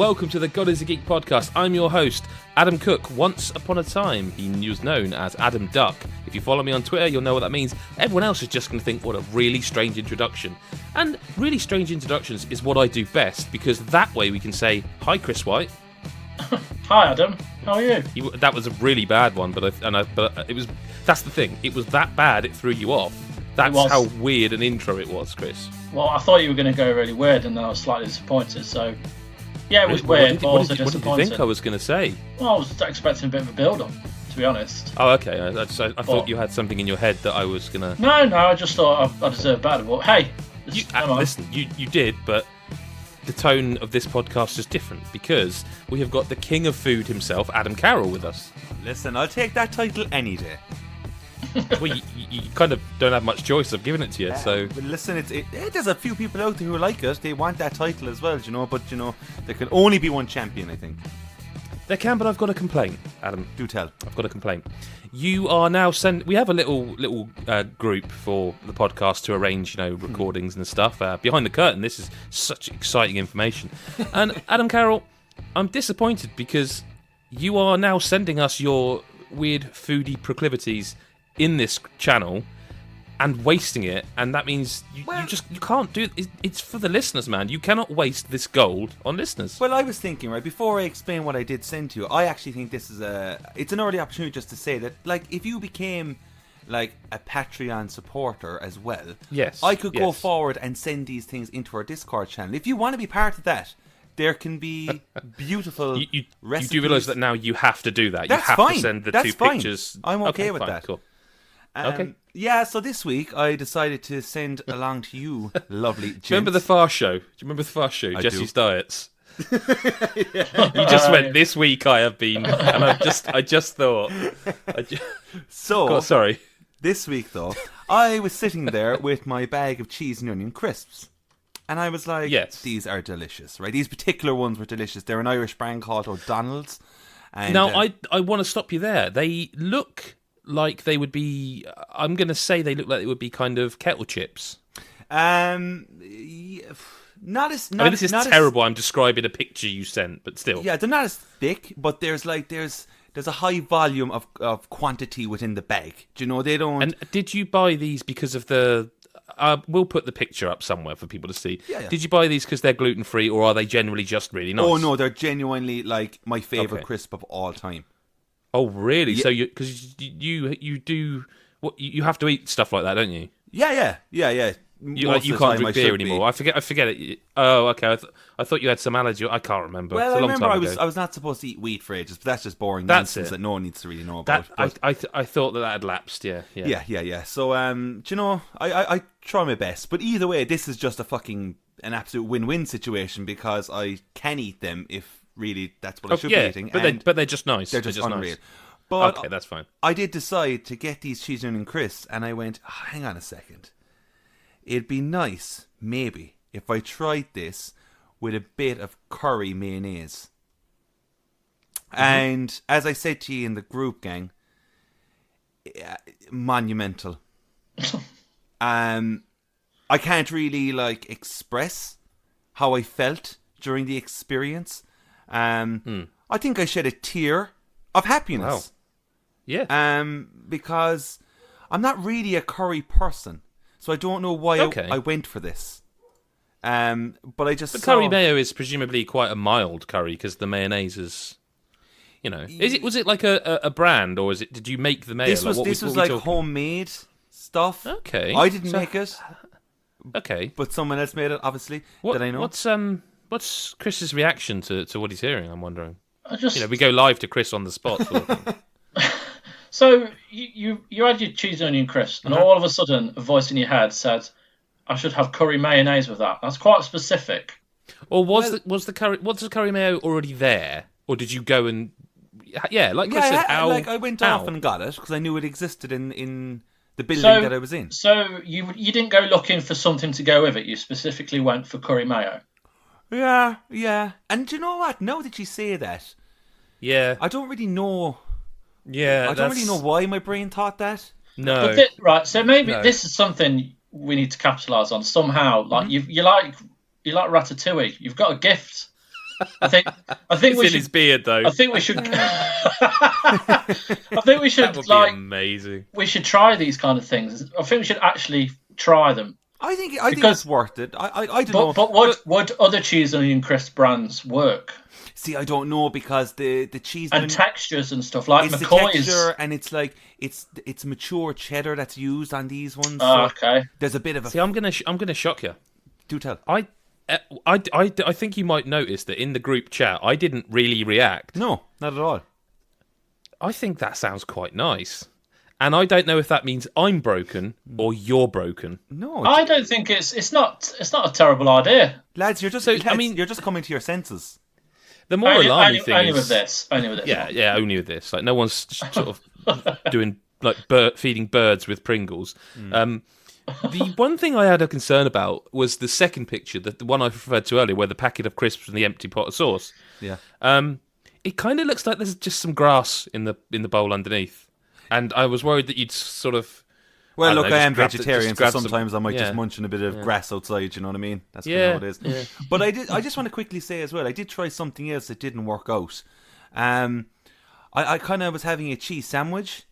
welcome to the God is a Geek podcast. I'm your host, Adam Cook. Once upon a time, he was known as Adam Duck. If you follow me on Twitter, you'll know what that means. Everyone else is just going to think, what a really strange introduction. And really strange introductions is what I do best, because that way we can say, hi, Chris White. Hi, Adam. How are you? That was a really bad one, but it was. That's the thing. It was that bad, it threw you off. That's how weird an intro it was, Chris. Well, I thought you were going to go really weird, and I was slightly disappointed. So, yeah, it was weird, but also disappointed. What did you think I was going to say? Well, I was expecting a bit of a build-up, to be honest. Oh, okay. I thought you had something in your head that I was going to... No, I just thought I deserved better. But hey, listen, you did, but the tone of this podcast is different because we have got the king of food himself, Adam Carroll, with us. Listen, I'll take that title any day. Well, you kind of don't have much choice. I've given it to you, so... But listen, there's a few people out there who like it. They want that title as well, but, there can only be one champion, I think. There can, but I've got a complaint, Adam. Do tell. I've got a complaint. You are now we have a little group for the podcast to arrange, recordings and stuff. Behind the curtain, this is such exciting information. And Adam Carroll, I'm disappointed because you are now sending us your weird foodie proclivities in this channel and wasting it, and that means you can't do it. It's for the listeners, man. You cannot waste this gold on listeners. Well, I was thinking, right, before I explain what I did send to you, I actually think this is it's an early opportunity just to say that, like, if you became like a Patreon supporter as well, yes, I could go forward and send these things into our Discord channel. If you want to be part of that, there can be beautiful recipes. You do realise that now you have to do that. That's you have fine. to send the That's two pictures. I'm okay with fine, that. Cool. Okay. Yeah, so this week I decided to send along to you, lovely gents. Do you remember the Fast Show? Do you remember the Fast Show? I Jesse's do. Diets. You just went, this week I have been, and I just thought. Sorry. This week, though, I was sitting there with my bag of cheese and onion crisps. And I was like, yes, these are delicious, right? These particular ones were delicious. They're an Irish brand called O'Donnell's. And, now, I want to stop you there. They look like they would be, I'm going to say they look like they would be kind of kettle chips. Not as... this is terrible. I'm describing a picture you sent, but still. Yeah, they're not as thick, but there's a high volume of quantity within the bag. Do you know, they don't... And did you buy these because of the... we'll put the picture up somewhere for people to see. Yeah. Did you buy these because they're gluten-free, or are they generally just really nice? Oh, no, they're genuinely, like, my favourite crisp of all time. Oh, really? Yeah. So because you do... You have to eat stuff like that, don't you? Yeah. You can't drink beer anymore. I forget it. Oh, okay. I thought you had some allergy. I can't remember. Well, it's a long I remember time ago. I was not supposed to eat wheat for ages, but that's just boring nonsense that no one needs to really know about. I thought that had lapsed. Yeah. So, do you know, I try my best, but either way, this is just an absolute win-win situation because I can eat them if really that's what I should be eating. But they're just nice. They're just unreal. Nice. But okay, that's fine. I did decide to get these cheese and onion crisps, and I went, hang on a second. It'd be nice, maybe, if I tried this with a bit of curry mayonnaise. Mm-hmm. And as I said to you in the group, gang, monumental. I can't really express how I felt during the experience. I think I shed a tear of happiness. Wow. Yeah. Because I'm not really a curry person. So I don't know why I went for this. But I just curry mayo is presumably quite a mild curry because the mayonnaise is, was it like a brand, or did you make the mayo? This was like homemade stuff. Okay. I didn't make it. Okay. But someone else made it, obviously, that I know. What's Chris's reaction to what he's hearing, I'm wondering? We go live to Chris on the spot. Sort of thing. So you had your cheese and onion crisp, and all of a sudden a voice in your head said, I should have curry mayonnaise with that. That's quite specific. Or was the curry mayo already there? Or did you go and... Yeah, like Chris said, I went off and got it, because I knew it existed in the building that I was in. So you didn't go looking for something to go with it, you specifically went for curry mayo? Yeah. And do you know what? Now that you say that, I don't really know... Yeah, I don't really know why my brain thought that. No. Right, so maybe this is something we need to capitalise on somehow. Like you like Ratatouille. You've got a gift I think It's we in should. his beard, though. I think we should. I think we should That would be like. amazing. We should try these kind of things. I think we should actually try them. I think it's worth it. I don't know. But would other cheese and onion crisp brands work? See, I don't know because the cheese And textures and stuff like it's McCoy's. the texture, and it's like it's mature cheddar that's used on these ones. Oh, so okay. There's a bit of a. See, I'm gonna shock you. Do tell. I think you might notice that in the group chat, I didn't really react. No, not at all. I think that sounds quite nice. And I don't know if that means I'm broken or you're broken. No, I don't think it's not a terrible idea. lads, you're just you're just coming to your senses. The more alarming thing only is with this. Yeah, only with this. Like no one's sort of doing like feeding birds with Pringles. The one thing I had a concern about was the second picture, the one I referred to earlier, where the packet of crisps and the empty pot of sauce. Yeah. It kind of looks like there's just some grass in the bowl underneath, and I was worried that you'd sort of. Well, look, know, I am just vegetarian, so grab some- sometimes I might yeah. just munch on a bit of grass outside. You know what I mean? That's kind Yeah, of how it is. yeah. But I just want to quickly say as well, I did try something else that didn't work out. I kind of was having a cheese sandwich.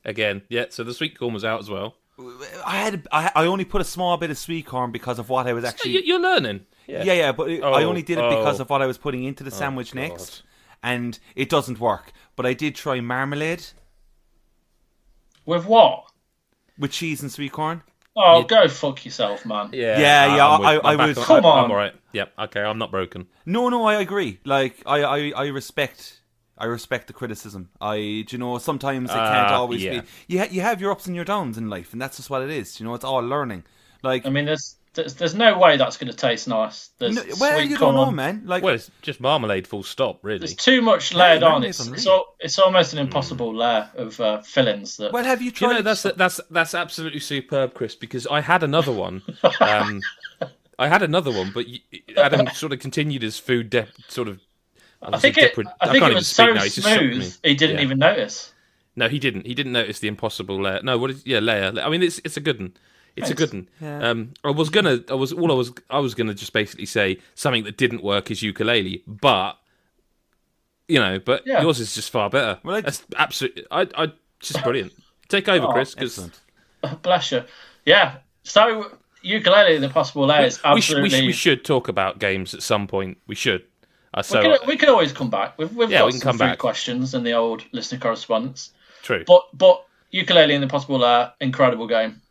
Again, yeah. So the sweet corn was out as well. I only put a small bit of sweet corn because of what I was actually. You're learning. Yeah, but I only did it because of what I was putting into the sandwich God. next, and it doesn't work. But I did try marmalade With what? with cheese and sweet corn. Oh, go fuck yourself, man. Yeah, I was. Come on. I'm all right. Yep. Okay, I'm not broken. No, I agree. Like, I respect the criticism. Sometimes it can't always yeah. be. You have your ups and your downs in life, and that's just what it is. It's all learning. Like, I mean, there's no way that's going to taste nice. There's sweet you corn. don't know, man. Like, Well, it's just marmalade, full stop, really. There's too much layered on. marmalade's It's almost an impossible layer of fillings. That well, have you tried? That's absolutely superb, Chris. Because I had another one. But Adam sort of continued his food sort of. I think it was so smooth he didn't even notice. No, he didn't. He didn't notice the Impossible Lair. No, layer. I mean, it's a good one. It's a good one. Yeah. I was gonna just basically say something that didn't work is Yooka-Laylee, but yours is just far better. Well, that's absolutely. I just brilliant. Take over, Chris. Excellent. Bless you. Yeah. So Yooka-Laylee and the Impossible Lair is absolutely. We should talk about games at some point. We should. We could always come back. We've got we can come some back. questions in the old listener correspondence. True. But Yooka-Laylee and the Impossible Lair, incredible game.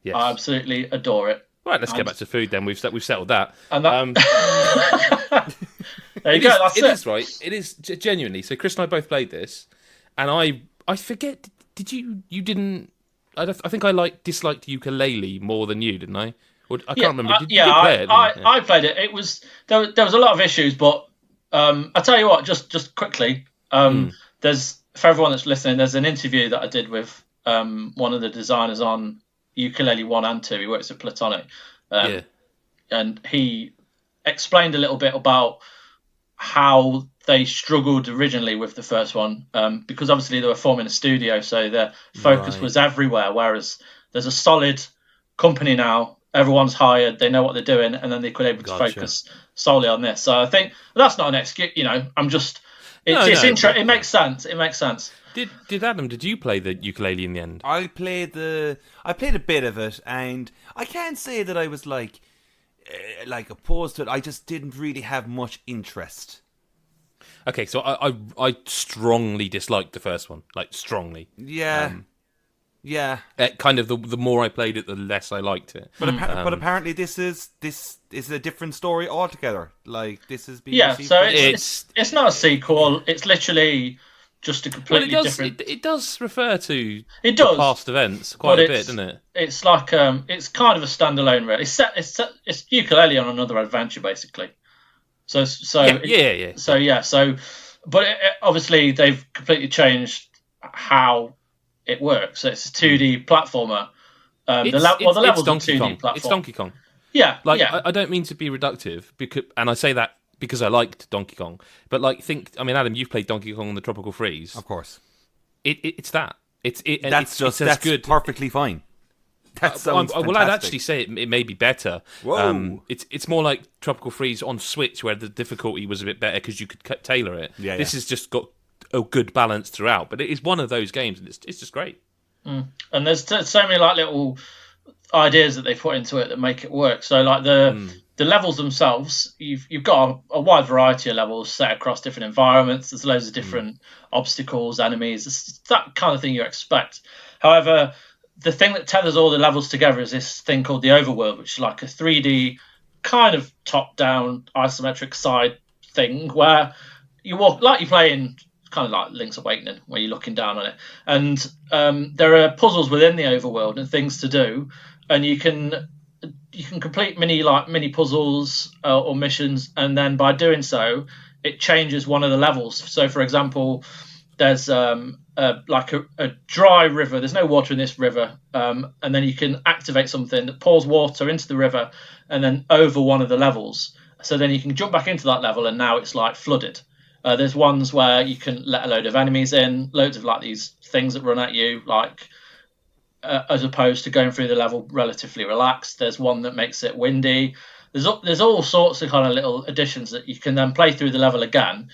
Yes. I absolutely adore it. Right, let's get back to food then. We've settled that. And that there you go. That's it. It is right. It is genuinely. So Chris and I both played this, and I forget. Did you? You didn't. I think I disliked Yooka-Laylee more than you, didn't I? Or, I can't remember. Did you play it? I played it. It was there was a lot of issues, but I'll tell you what. Just quickly, there's for everyone that's listening. There's an interview that I did with one of the designers on Yooka-Laylee 1 and 2. He works at Playtonic. And he explained a little bit about how they struggled originally with the first one, because obviously they were forming a studio, so their focus was everywhere, whereas there's a solid company now, everyone's hired, they know what they're doing, and then they could be able to focus solely on this. So I think that's not an excuse, it makes sense. It makes sense. Did Adam? Did you play the Yooka-Laylee in the end? I played a bit of it, and I can't say that I was like opposed to it. I just didn't really have much interest. Okay, so I strongly disliked the first one, like strongly. Yeah. Kind of the more I played it, the less I liked it. But apparently this is a different story altogether. Like this is being so it's not a sequel. It's literally just a completely different. It does refer to the past events quite a bit, doesn't it? It's like it's kind of a standalone. Really, it's Yooka-Laylee on another adventure, basically. So, but obviously they've completely changed how it works. So it's a 2D platformer. The levels are 2D platform. It's Donkey Kong. Yeah, I don't mean to be reductive, and I say that because I liked Donkey Kong. But Adam, you've played Donkey Kong and the Tropical Freeze. Of course. It's that. It's good. Perfectly fine. That sounds fantastic. Well, I'd actually say it may be better. Whoa. It's more like Tropical Freeze on Switch, where the difficulty was a bit better because you could tailor it. Yeah, this has just got a good balance throughout, but it is one of those games, and it's just great. And there's so many like little ideas that they put into it that make it work. So like the levels themselves, you've got a wide variety of levels set across different environments. There's loads of different obstacles, enemies. It's that kind of thing you expect. However, the thing that tethers all the levels together is this thing called the overworld, which is like a 3D kind of top-down isometric side thing where you walk like you play in kind of like Link's Awakening, where you're looking down on it. And there are puzzles within the overworld and things to do, and you can complete mini puzzles or missions, and then by doing so, it changes one of the levels. So, for example, there's like a dry river. There's no water in this river, and then you can activate something that pours water into the river and then over one of the levels. So then you can jump back into that level, and now it's like flooded. There's ones where you can let a load of enemies in, loads of like these things that run at you, like as opposed to going through the level relatively relaxed. There's one that makes it windy. There's all sorts of kind of little additions that you can then play through the level again,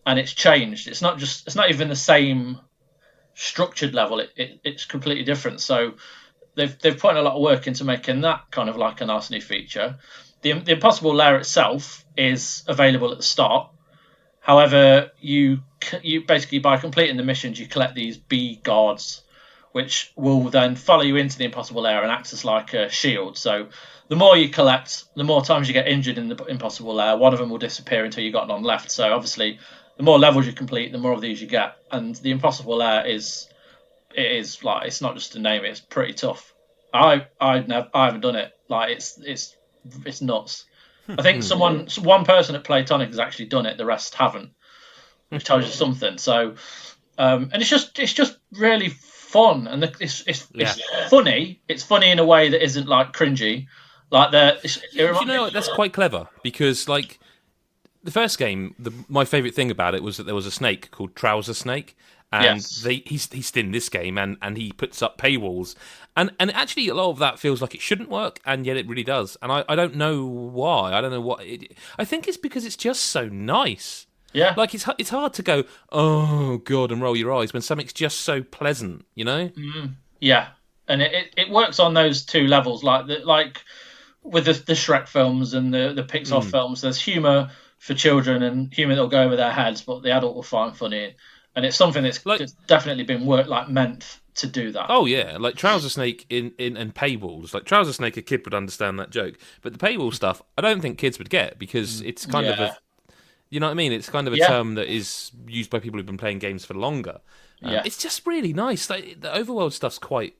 and it's changed. It's not even the same structured level. It's completely different. So they've put in a lot of work into making that kind of like a nice new feature. The Impossible Lair itself is available at the start. However, you basically, by completing the missions, you collect these bee guards, which will then follow you into the Impossible Lair and acts as like a shield. So the more you collect, the more times you get injured in the Impossible Lair. One of them will disappear until you've got none left. So obviously, the more levels you complete, the more of these you get. And the Impossible Lair is like, it's not just a name; it's pretty tough. I haven't done it. Like it's nuts. I think one person at Playtonic has actually done it. The rest haven't, which tells you something. So, and it's just really fun, and it's funny. It's funny in a way that isn't like cringy. Like that's quite clever, because like the first game, my favourite thing about it was that there was a snake called Trouser Snake. And he's in this game, and he puts up paywalls, and actually a lot of that feels like it shouldn't work, and yet it really does. And I don't know why. I don't know what. I think it's because it's just so nice. Yeah. Like it's hard to go, oh god, and roll your eyes when something's just so pleasant, you know? Yeah, and it works on those two levels, like with the Shrek films and the Pixar films. There's humour for children and humour that'll go over their heads, but the adult will find funny. And it's something that's definitely been meant to do that. Oh yeah, like Trouser Snake in paywalls. Like Trouser Snake, a kid would understand that joke, but the paywall stuff, I don't think kids would get, because it's kind of a, you know what I mean? It's kind of a term that is used by people who've been playing games for longer. It's just really nice. Like, the overworld stuff's quite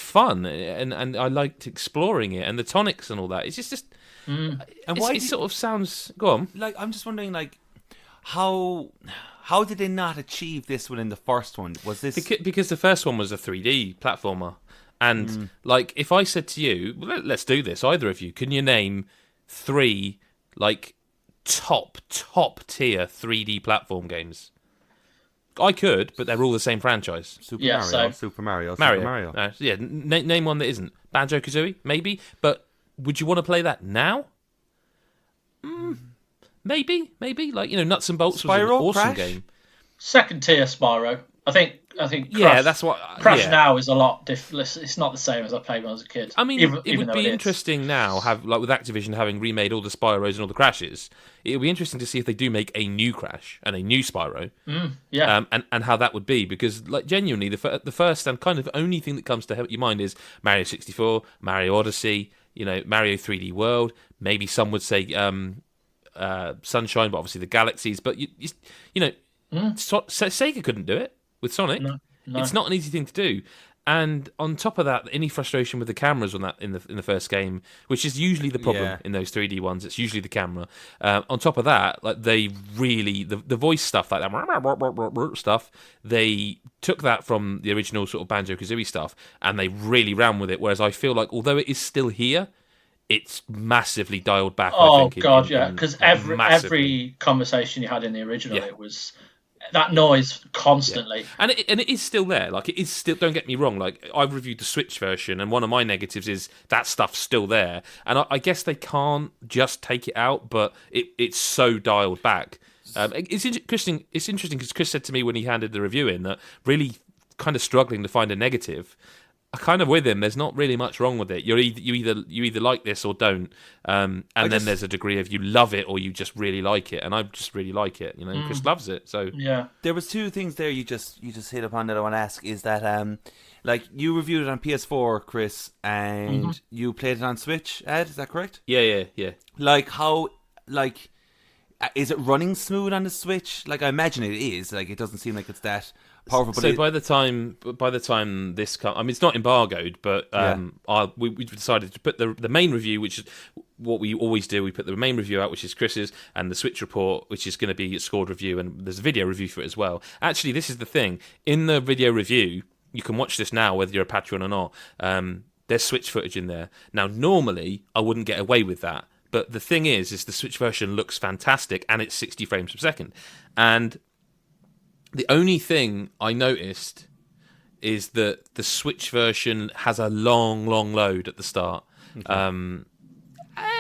fun, and I liked exploring it, and the tonics and all that. It's just and why it sort of sounds. Go on. Like, I'm just wondering, like, how did they not achieve this within the first one? Was this because the first one was a 3D platformer, and like if I said to you, let's do this, either of you, can you name 3 like top tier 3D platform games? I could, but they're all the same franchise. Super Mario. Name one that isn't. Banjo-Kazooie, maybe, but would you want to play that now? Maybe, like, you know, Nuts and Bolts was an awesome game. Second tier Spyro. I think. Crash, that's what. Crash now is a lot different. It's not the same as I played when I was a kid. I mean, it would be interesting now, with Activision having remade all the Spyros and all the Crashes. It would be interesting to see if they do make a new Crash and a new Spyro. And how that would be, because, like, genuinely, the first and kind of only thing that comes to your mind is Mario 64, Mario Odyssey, you know, Mario 3D World. Maybe some would say Sunshine, but obviously the Galaxies. But you know, Sega couldn't do it with Sonic. No. It's not an easy thing to do. And on top of that, any frustration with the cameras on that in the first game, which is usually the problem in those 3D ones, it's usually the camera. On top of that, like, they really the voice stuff, like that stuff, they took that from the original sort of Banjo-Kazooie stuff, and they really ran with it. Whereas I feel like, although it is still here, it's massively dialed back. Oh, I think, God, yeah, because every conversation you had in the original, it was that noise constantly. And it is still there. Like, it is still. Don't get me wrong. Like, I've reviewed the Switch version, and one of my negatives is that stuff's still there. And I guess they can't just take it out, but it's so dialed back. It's interesting. It's interesting because Chris said to me when he handed the review in that really kind of struggling to find a negative. I kind of with him. There's not really much wrong with it. You either like this or don't, and then there's a degree of you love it or you just really like it. And I just really like it. Chris loves it. So yeah, there was two things there you just hit upon that I want to ask. Is that like you reviewed it on PS4, Chris, and you played it on Switch, Ed? Is that correct? Yeah. Like how is it running smooth on the Switch? Like I imagine it is. Like it doesn't seem like it's that powerful. But so by the time this comes, I mean it's not embargoed, but we decided to put the main review, which is what we always do. We put the main review out, which is Chris's, and the Switch report, which is going to be a scored review, and there's a video review for it as well. Actually, this is the thing. In the video review, you can watch this now, whether you're a Patreon or not. There's Switch footage in there. Now, normally, I wouldn't get away with that. But the thing is the Switch version looks fantastic, and it's 60 frames per second. And the only thing I noticed is that the Switch version has a long load at the start. Okay.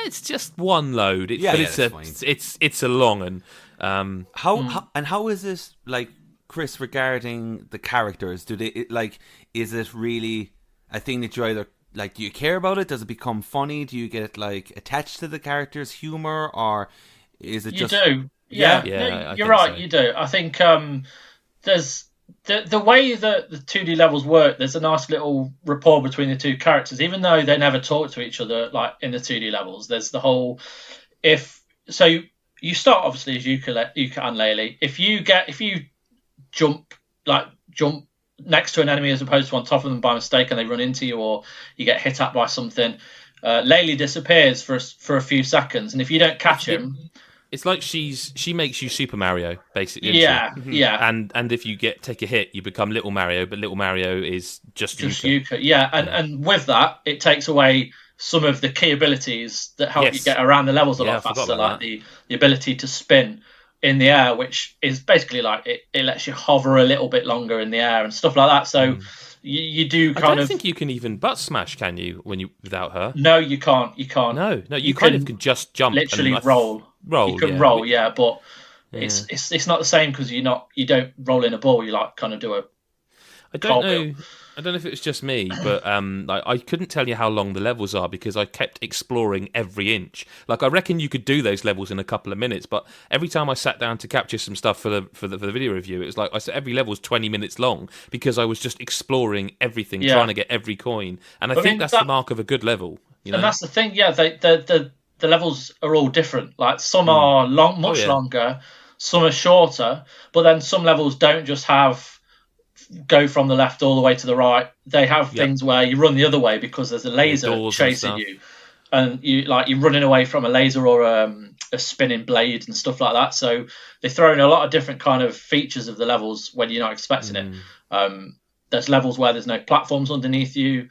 It's just one load. It's a long one. How is this, like, Chris, regarding the characters? Do they is it really a thing that you either like? Do you care about it? Does it become funny? Do you get like attached to the characters' humor, or is it just? You do, yeah. No, you're right. So. You do. I think there's the way that the 2D levels work. There's a nice little rapport between the two characters, even though they never talk to each other. Like in the 2D levels, there's the whole you start obviously as Yooka-Laylee. If you jump next to an enemy as opposed to on top of them by mistake and they run into you or you get hit at by something, Laylee disappears for a few seconds, and if you don't catch him, it's like she makes you Super Mario basically. Yeah. And if you take a hit, you become Little Mario, but Little Mario is just Yooka. Yeah, and with that, it takes away some of the key abilities that help you get around the levels a lot faster, like the ability to spin in the air, which is basically like it lets you hover a little bit longer in the air and stuff like that. So you do kind of. I don't think you can even butt smash, can you? Without her? No, you can't. You can't. No, you kind of can just jump, literally roll. You can roll, but it's not the same because you don't roll in a ball. You like kind of do a. I don't know if it was just me, but I couldn't tell you how long the levels are because I kept exploring every inch. Like I reckon you could do those levels in a couple of minutes, but every time I sat down to capture some stuff for the video review, it was like I said every level was 20 minutes long because I was just exploring everything, trying to get every coin, and I think that's the mark of a good level. You know? And that's the thing, the levels are all different. Like some are much longer, some are shorter, but then some levels don't just go from the left all the way to the right. They have things where you run the other way because there's a laser chasing you, and you're running away from a laser or a spinning blade and stuff like that. So they throw in a lot of different kind of features of the levels when you're not expecting it. There's levels where there's no platforms underneath you.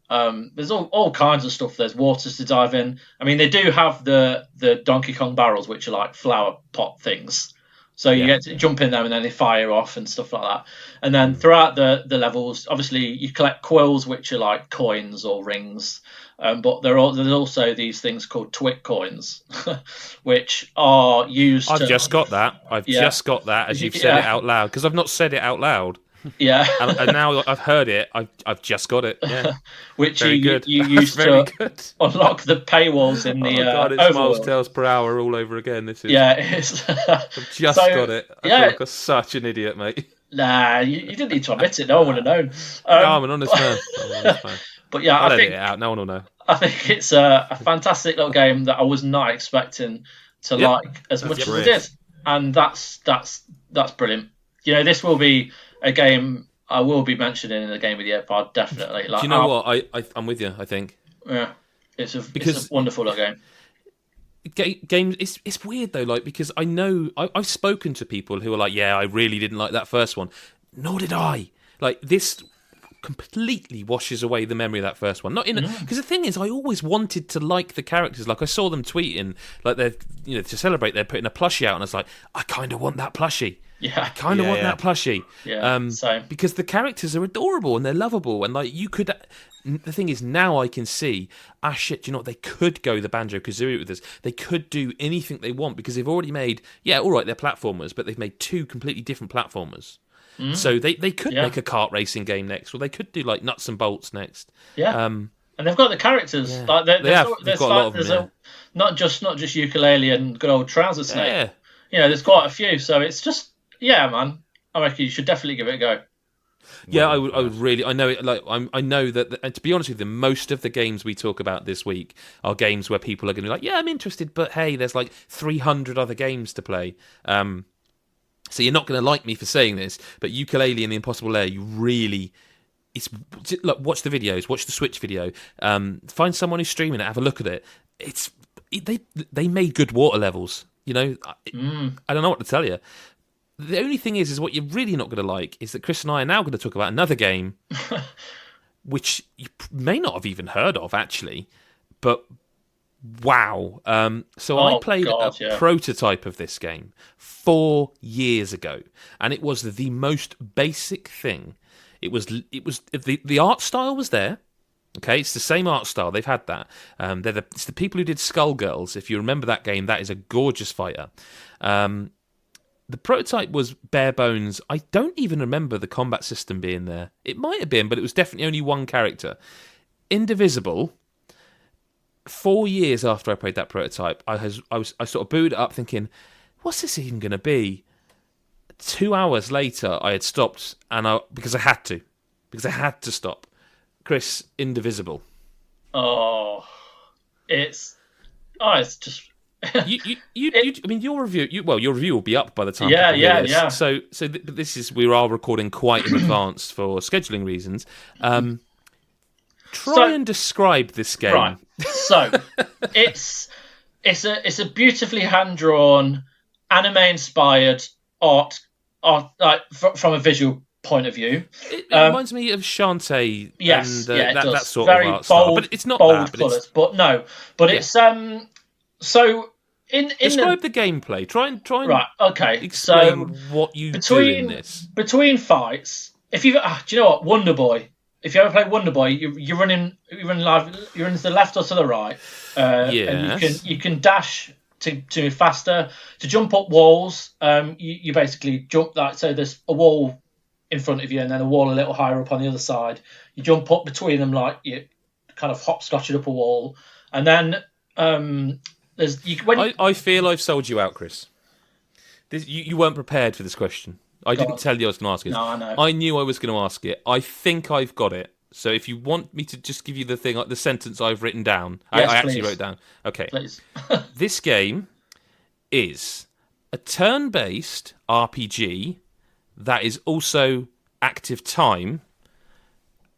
There's all kinds of stuff. There's waters to dive in. I mean, they do have the Donkey Kong barrels, which are like flower pot things. So you get to jump in them and then they fire off and stuff like that. And then throughout the levels, obviously you collect quills, which are like coins or rings. But there's also these things called Twit coins, which are used I've just got that as you've said it out loud, because I've not said it out loud. Yeah. and now I've heard it, I've just got it. Yeah. Which you use to unlock the paywalls in the God, it's miles tails per hour all over again. This is it is. I've just got it. I feel like I'm such an idiot, mate. Nah, you didn't need to admit it. No one would have known. No, I'm an honest man. But yeah, I'll edit it out. No one will know. I think it's a fantastic little game that I was not expecting to like as much as I did, and that's brilliant. You know, this will be a game I will be mentioning in the Game of the Year pod, definitely. Like, do you know what? I'm with you, I think. Yeah, it's a wonderful little game. Games, it's weird though, like, because I know I've spoken to people who are like, yeah, I really didn't like that first one. Nor did I. Like, this completely washes away the memory of that first one. Not in because the thing is, I always wanted to like the characters. Like, I saw them tweeting like they're to celebrate, they're putting a plushie out, and I was like, I kind of want that plushie. Yeah, kind of want that plushie. Yeah, same. Because the characters are adorable and they're lovable, and like you could. The thing is, now I can see, shit, you know what? They could go the Banjo-Kazooie with this. They could do anything they want because they've already made, all right, they're platformers, but they've made 2 completely different platformers. So they could make a kart racing game next, or they could do like Nuts and Bolts next. Yeah. And they've got the characters. Yeah. Like They've got a lot of them. Not just Yooka-Laylee and good old Trouser Snake. Yeah. There's quite a few. So it's just, man. I reckon you should definitely give it a go. Yeah, I would really. I know it. Like I know that. And to be honest with you, most of the games we talk about this week are games where people are going to be like, "Yeah, I'm interested," but hey, there's like 300 other games to play. So you're not going to like me for saying this, but Yooka-Laylee and the Impossible Lair, you really. Look, watch the videos, watch the Switch video, find someone who's streaming it, have a look at it. They made good water levels. I don't know what to tell you. The only thing is what you're really not going to like is that Chris and I are now going to talk about another game, which you may not have even heard of actually, but wow. I played a prototype of this game 4 years ago, and it was the most basic thing. It was the art style was there. Okay, it's the same art style. They've had that. It's the people who did Skullgirls. If you remember that game, that is a gorgeous fighter. The prototype was bare bones. I don't even remember the combat system being there. It might have been, but it was definitely only one character. Indivisible. 4 years after I played that prototype, I sort of booted it up thinking, what's this even going to be? 2 hours later, I had stopped, because I had to stop. Chris, Indivisible. It's just. Your review. Your review will be up by the time. Yeah. So this is we are recording quite in advance for scheduling reasons. Try and describe this game. Right. So it's a beautifully hand drawn, anime inspired art like from a visual point of view. It reminds me of Shantae. Yes, and, it does. That sort Very of art bold, style. But it's not bold that. colours. It's so. Describe the gameplay. Try and right. Okay. Explain what you do in this. Between fights, if you do you know what Wonder Boy? If you ever play Wonder Boy, you're running live. You're running to the left or to the right. And you can dash to move faster. To jump up walls, you basically jump so there's a wall in front of you and then a wall a little higher up on the other side. You jump up between them like you kind of hopscotching up a wall, and then I feel I've sold you out, Chris. You weren't prepared for this question. I didn't tell you I was going to ask it. No, I know. I knew I was going to ask it. I think I've got it. So if you want me to just give you the sentence I've written down, yes, I actually wrote down. Okay. Please. This game is a turn-based RPG that is also active time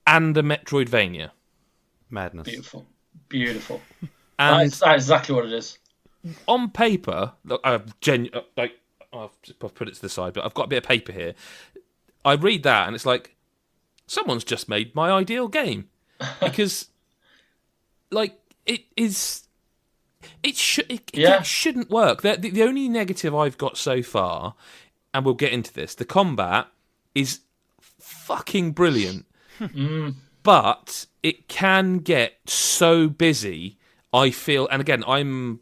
and a Metroidvania. Madness. Beautiful. And that's exactly what it is. On paper, I've put it to the side, but I've got a bit of paper here. I read that and it's like, someone's just made my ideal game. Because, like, it shouldn't work. The only negative I've got so far, and we'll get into this, the combat is fucking brilliant. But it can get so busy, I feel, and again, I'm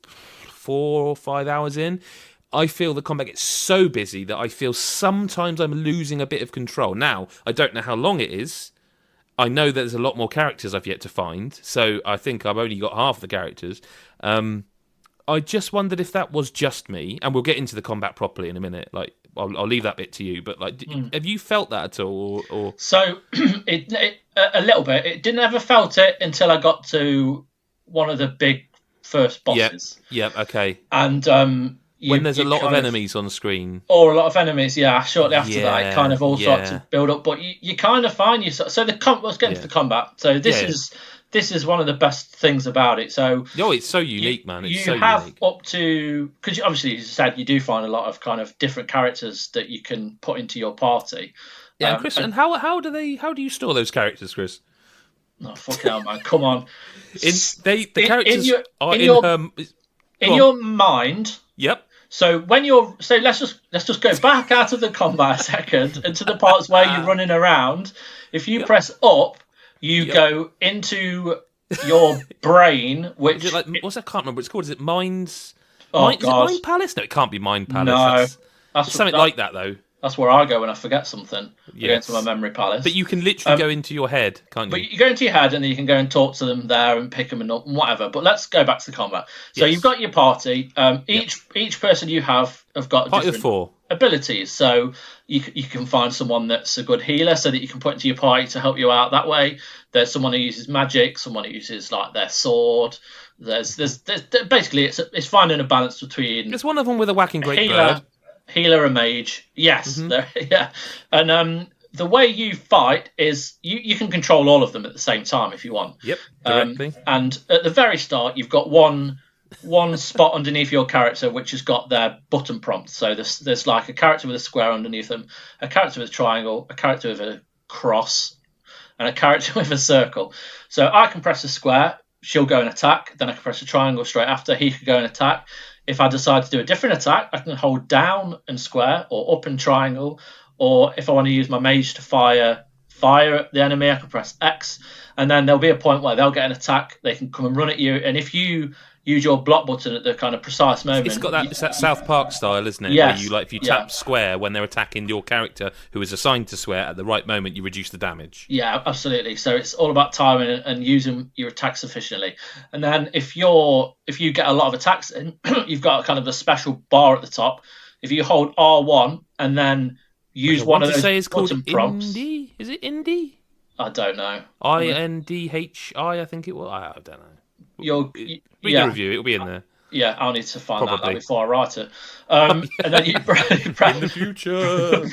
4 or 5 hours in, I feel the combat gets so busy that I feel sometimes I'm losing a bit of control. Now, I don't know how long it is. I know that there's a lot more characters I've yet to find, so I think I've only got half the characters. I just wondered if that was just me, and we'll get into the combat properly in a minute. Like, I'll leave that bit to you, but like, have you felt that at all? Or... So, it a little bit. It didn't ever felt it until I got to one of the big first bosses. Yep. Okay. And when there's a lot of enemies on screen, or a lot of enemies, shortly after that, it kind of all starts to build up. But you kind of find yourself. So let's get into the combat. So this is one of the best things about it. So it's so unique, man. It's so unique. Up to, because obviously, as you said, you do find a lot of kind of different characters that you can put into your party. Yeah, Chris. And how do you store those characters, Chris? Oh, fucking hell, man! Come on. The characters in your mind. Yep. So let's just go back out of the combat a second into the parts where you're running around. If you press up, you go into your brain, which is it what's that? I can't remember what it's called. Is it Mind's? Oh, Is it Mind Palace? No, it can't be Mind Palace. No, it's something like that though. That's where I go when I forget something. I go into my memory palace. But you can literally go into your head, can't you? But you go into your head and then you can go and talk to them there and pick them up and whatever. But let's go back to the combat. So you've got your party. Each person you have got party different of 4 abilities. So you can find someone that's a good healer so that you can put into your party to help you out that way. There's someone who uses magic, someone who uses like their sword. There's basically it's finding a balance between. There's one of them with a whacking great bird. Healer and mage, yes, yeah, and the way you fight is you can control all of them at the same time if you want. Yep, directly. And at the very start, you've got one spot underneath your character which has got their button prompt. So there's like a character with a square underneath them, a character with a triangle, a character with a cross, and a character with a circle. So I can press a square, she'll go and attack. Then I can press a triangle straight after, he could go and attack. If I decide to do a different attack, I can hold down and square or up and triangle. Or if I want to use my mage to fire at the enemy, I can press X. And then there'll be a point where they'll get an attack. They can come and run at you. And if you use your block button at the kind of precise moment. It's got it's that South Park style, isn't it? Yes. Where if you tap square when they're attacking your character who is assigned to square at the right moment, you reduce the damage. Yeah, absolutely. So it's all about timing and using your attacks efficiently. And then if you get a lot of attacks in, you've got kind of a special bar at the top. If you hold R1 and then use one of those button prompts. Indie? Is it Indie? I don't know. INDHI, I think it was. I don't know. Read the review, it'll be in there. Yeah, I'll need to find that out before I write it. And then you press in the future.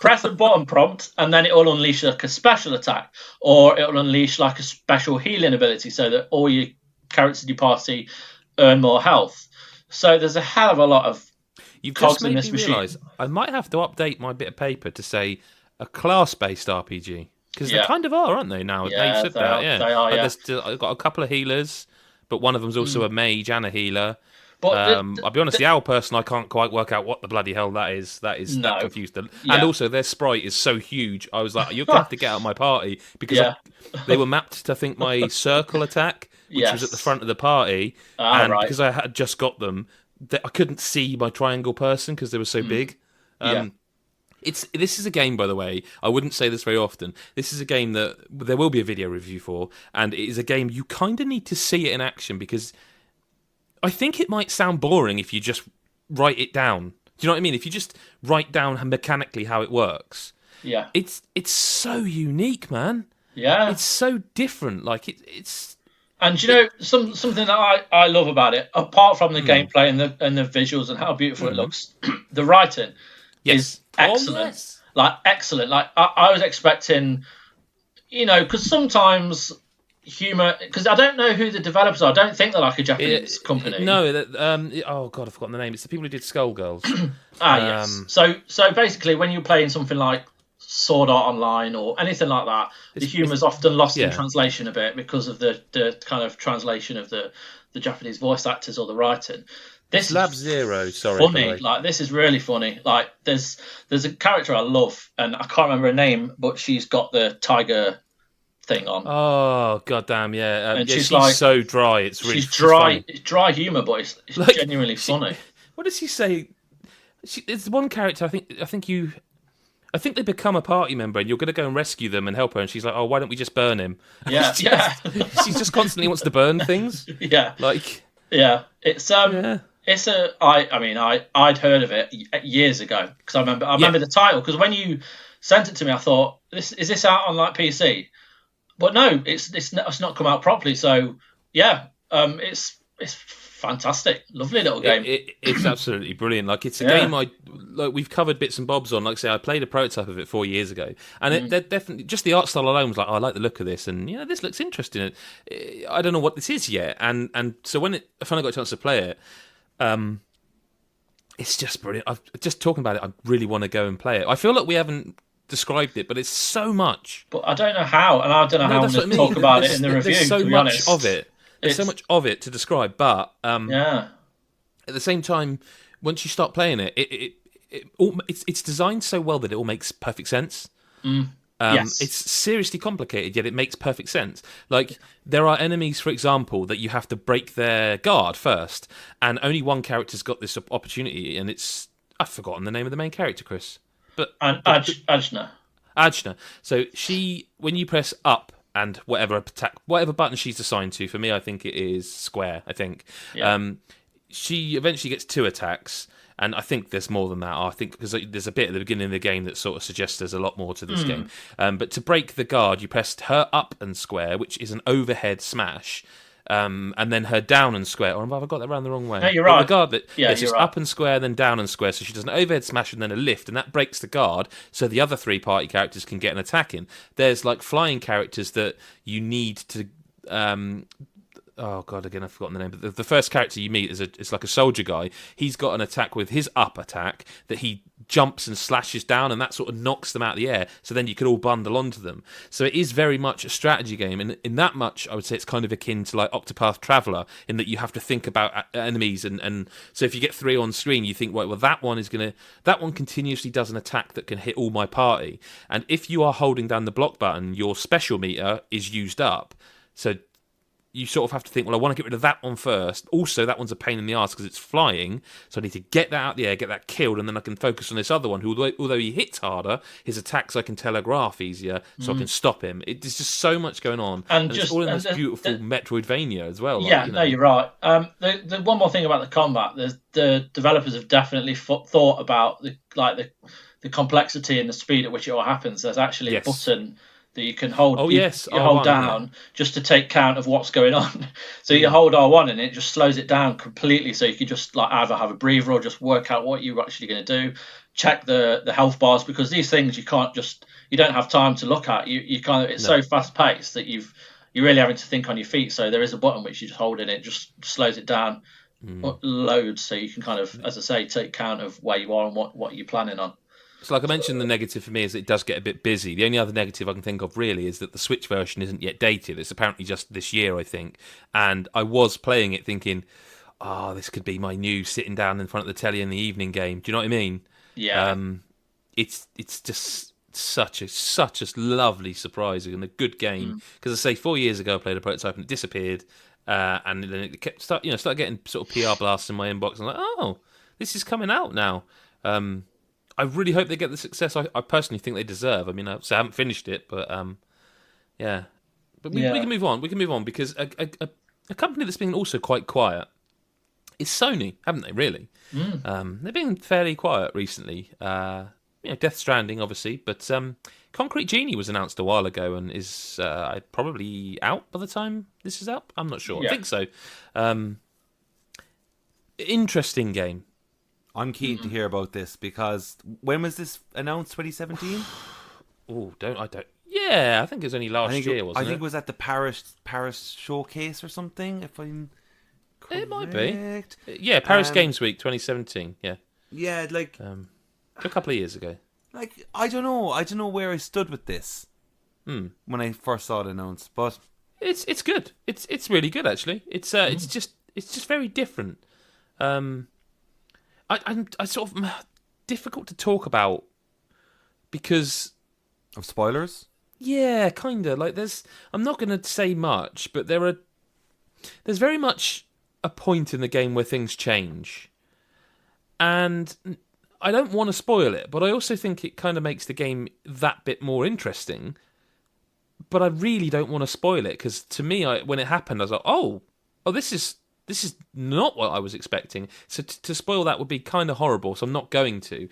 press a button prompt, and then it will unleash like a special attack, or it will unleash like a special healing ability, so that all your characters in your party earn more health. So there's a hell of a lot of cogs in this machine. Realise I might have to update my bit of paper to say a class-based RPG. Because they kind of are, aren't they, now? Yeah, they are, they are, yeah. I've got a couple of healers, but one of them's also a mage and a healer. But I'll be honest, the owl person, I can't quite work out what the bloody hell that is. That confused them. Yeah. And also, their sprite is so huge. I was like, you're going to have to get out of my party. Because they were mapped to, I think, my circle attack, which was at the front of the party. Because I had just got them, I couldn't see my triangle person because they were so big. This is a game, by the way, I wouldn't say this very often. This is a game that there will be a video review for, and it is a game you kind of need to see it in action, because I think it might sound boring if you just write it down. Do you know what I mean? If you just write down mechanically how it works. Yeah. It's so unique, man. Yeah. It's so different. Like, it's... And something that I love about it, apart from the gameplay and the visuals and how beautiful it looks, the writing is excellent. Oh, yes. Like, excellent. Like, I was expecting, because sometimes humour, because I don't know who the developers are. I don't think they're like a Japanese company. No, oh god, I've forgotten the name. It's the people who did Skullgirls. Yes. So basically, when you're playing something like Sword Art Online or anything like that, the humour's often lost in translation a bit because of the kind of translation of the Japanese voice actors or the writing. This Lab Zero, sorry. Funny, like this is really funny. Like there's a character I love, and I can't remember her name, but she's got the tiger thing on. Oh goddamn, yeah. And she's like, so dry. It's really dry. It's dry humour, but it's like, genuinely funny. What does she say? It's one character. I think they become a party member, and you're going to go and rescue them and help her. And she's like, "Oh, why don't we just burn him?" Yeah, she just constantly wants to burn things. Yeah, It's I'd heard of it years ago because I remember the title, because when you sent it to me, I thought, is this out on like PC? But no, it's not come out properly. So it's fantastic, lovely little game. It's absolutely brilliant. Like it's a game we've covered bits and bobs on. Like I say, I played a prototype of it 4 years ago, and they're definitely just the art style alone was like, oh, I like the look of this, and this looks interesting. I don't know what this is yet, and so when I finally got a chance to play it. It's just brilliant. I've just talking about it. I really want to go and play it. I feel like we haven't described it, but it's so much. But I don't know how, and I don't know how I'm going to talk about it in the review. There's so to be much honest. of it. There's so much of it to describe, but at the same time, once you start playing it's designed so well that it all makes perfect sense. Yes. It's seriously complicated, yet it makes perfect sense. Like, there are enemies, for example, that you have to break their guard first, and only one character's got this opportunity, and it's... I've forgotten the name of the main character, Chris. But Ajna. Ajna. So when you press up and whatever button she's assigned to, for me, I think it is square, I think. Yeah. She eventually gets 2 attacks, and I think there's more than that. I think because there's a bit at the beginning of the game that sort of suggests there's a lot more to this game. But to break the guard, you pressed her up and square, which is an overhead smash, and then her down and square. Or have I got that around the wrong way? No, you're right. The guard you're just right. up and square, then down and square. So she does an overhead smash and then a lift, and that breaks the guard, so the other 3 party characters can get an attack in. There's like flying characters that you need to... oh god, again I've forgotten the name. But the first character you meet is like a soldier guy. He's got an attack with his up attack that he jumps and slashes down, and that sort of knocks them out of the air. So then you can all bundle onto them. So it is very much a strategy game, and in that much, I would say it's kind of akin to like Octopath Traveler, in that you have to think about enemies, and so if you get 3 on screen, you think, right, well that one continuously does an attack that can hit all my party, and if you are holding down the block button, your special meter is used up. So you sort of have to think, well, I want to get rid of that one first. Also, that one's a pain in the arse because it's flying, so I need to get that out of the air, get that killed, and then I can focus on this other one, who, although he hits harder, his attacks I can telegraph easier, so I can stop him. There's just so much going on. And it's all in this beautiful Metroidvania as well. Yeah, no, you're right. The one more thing about the combat, the developers have definitely thought about the complexity and the speed at which it all happens. There's actually a button that you can hold. Oh, yes. You hold down just to take count of what's going on. So you hold R1 and it just slows it down completely. So you can just like either have a breather or just work out what you're actually going to do. Check the health bars, because these things you don't have time to look at. It's so fast paced that you're really having to think on your feet. So there is a button which you just hold and it just slows it down loads, so you can kind of, as I say, take count of where you are and what you're planning on. So like I mentioned, the negative for me is that it does get a bit busy. The only other negative I can think of really is that the Switch version isn't yet dated. It's apparently just this year, I think. And I was playing it thinking, this could be my new sitting down in front of the telly in the evening game. Do you know what I mean? Yeah. It's just such a lovely surprise and a good game. Because I say 4 years ago I played a prototype and it disappeared. And then it kept started getting sort of PR blasts in my inbox. I'm like, this is coming out now. I really hope they get the success I personally think they deserve. I mean, I haven't finished it, but yeah. But we can move on. We can move on because a company that's been also quite quiet is Sony, haven't they? Really, they've been fairly quiet recently. Death Stranding, obviously, but Concrete Genie was announced a while ago and is probably out by the time this is up. I'm not sure. Yeah. I think so. Interesting game. I'm keen to hear about this because when was this announced? 2017? Yeah, I think it was only last year, wasn't it? I think it was at the Paris showcase or something, if I'm correct. It might be. Yeah, Paris Games Week 2017, yeah. Yeah, like... a couple of years ago. Like, I don't know where I stood with this when I first saw it announced, but... It's good. It's really good, actually. It's just very different. I sort of difficult to talk about because of spoilers. Yeah, kind of. Like I'm not going to say much, but there's very much a point in the game where things change, and I don't want to spoil it, but I also think it kind of makes the game that bit more interesting. But I really don't want to spoil it because to me, when it happened, I was like, oh, this is not what I was expecting. So to spoil that would be kind of horrible. So I'm not going to.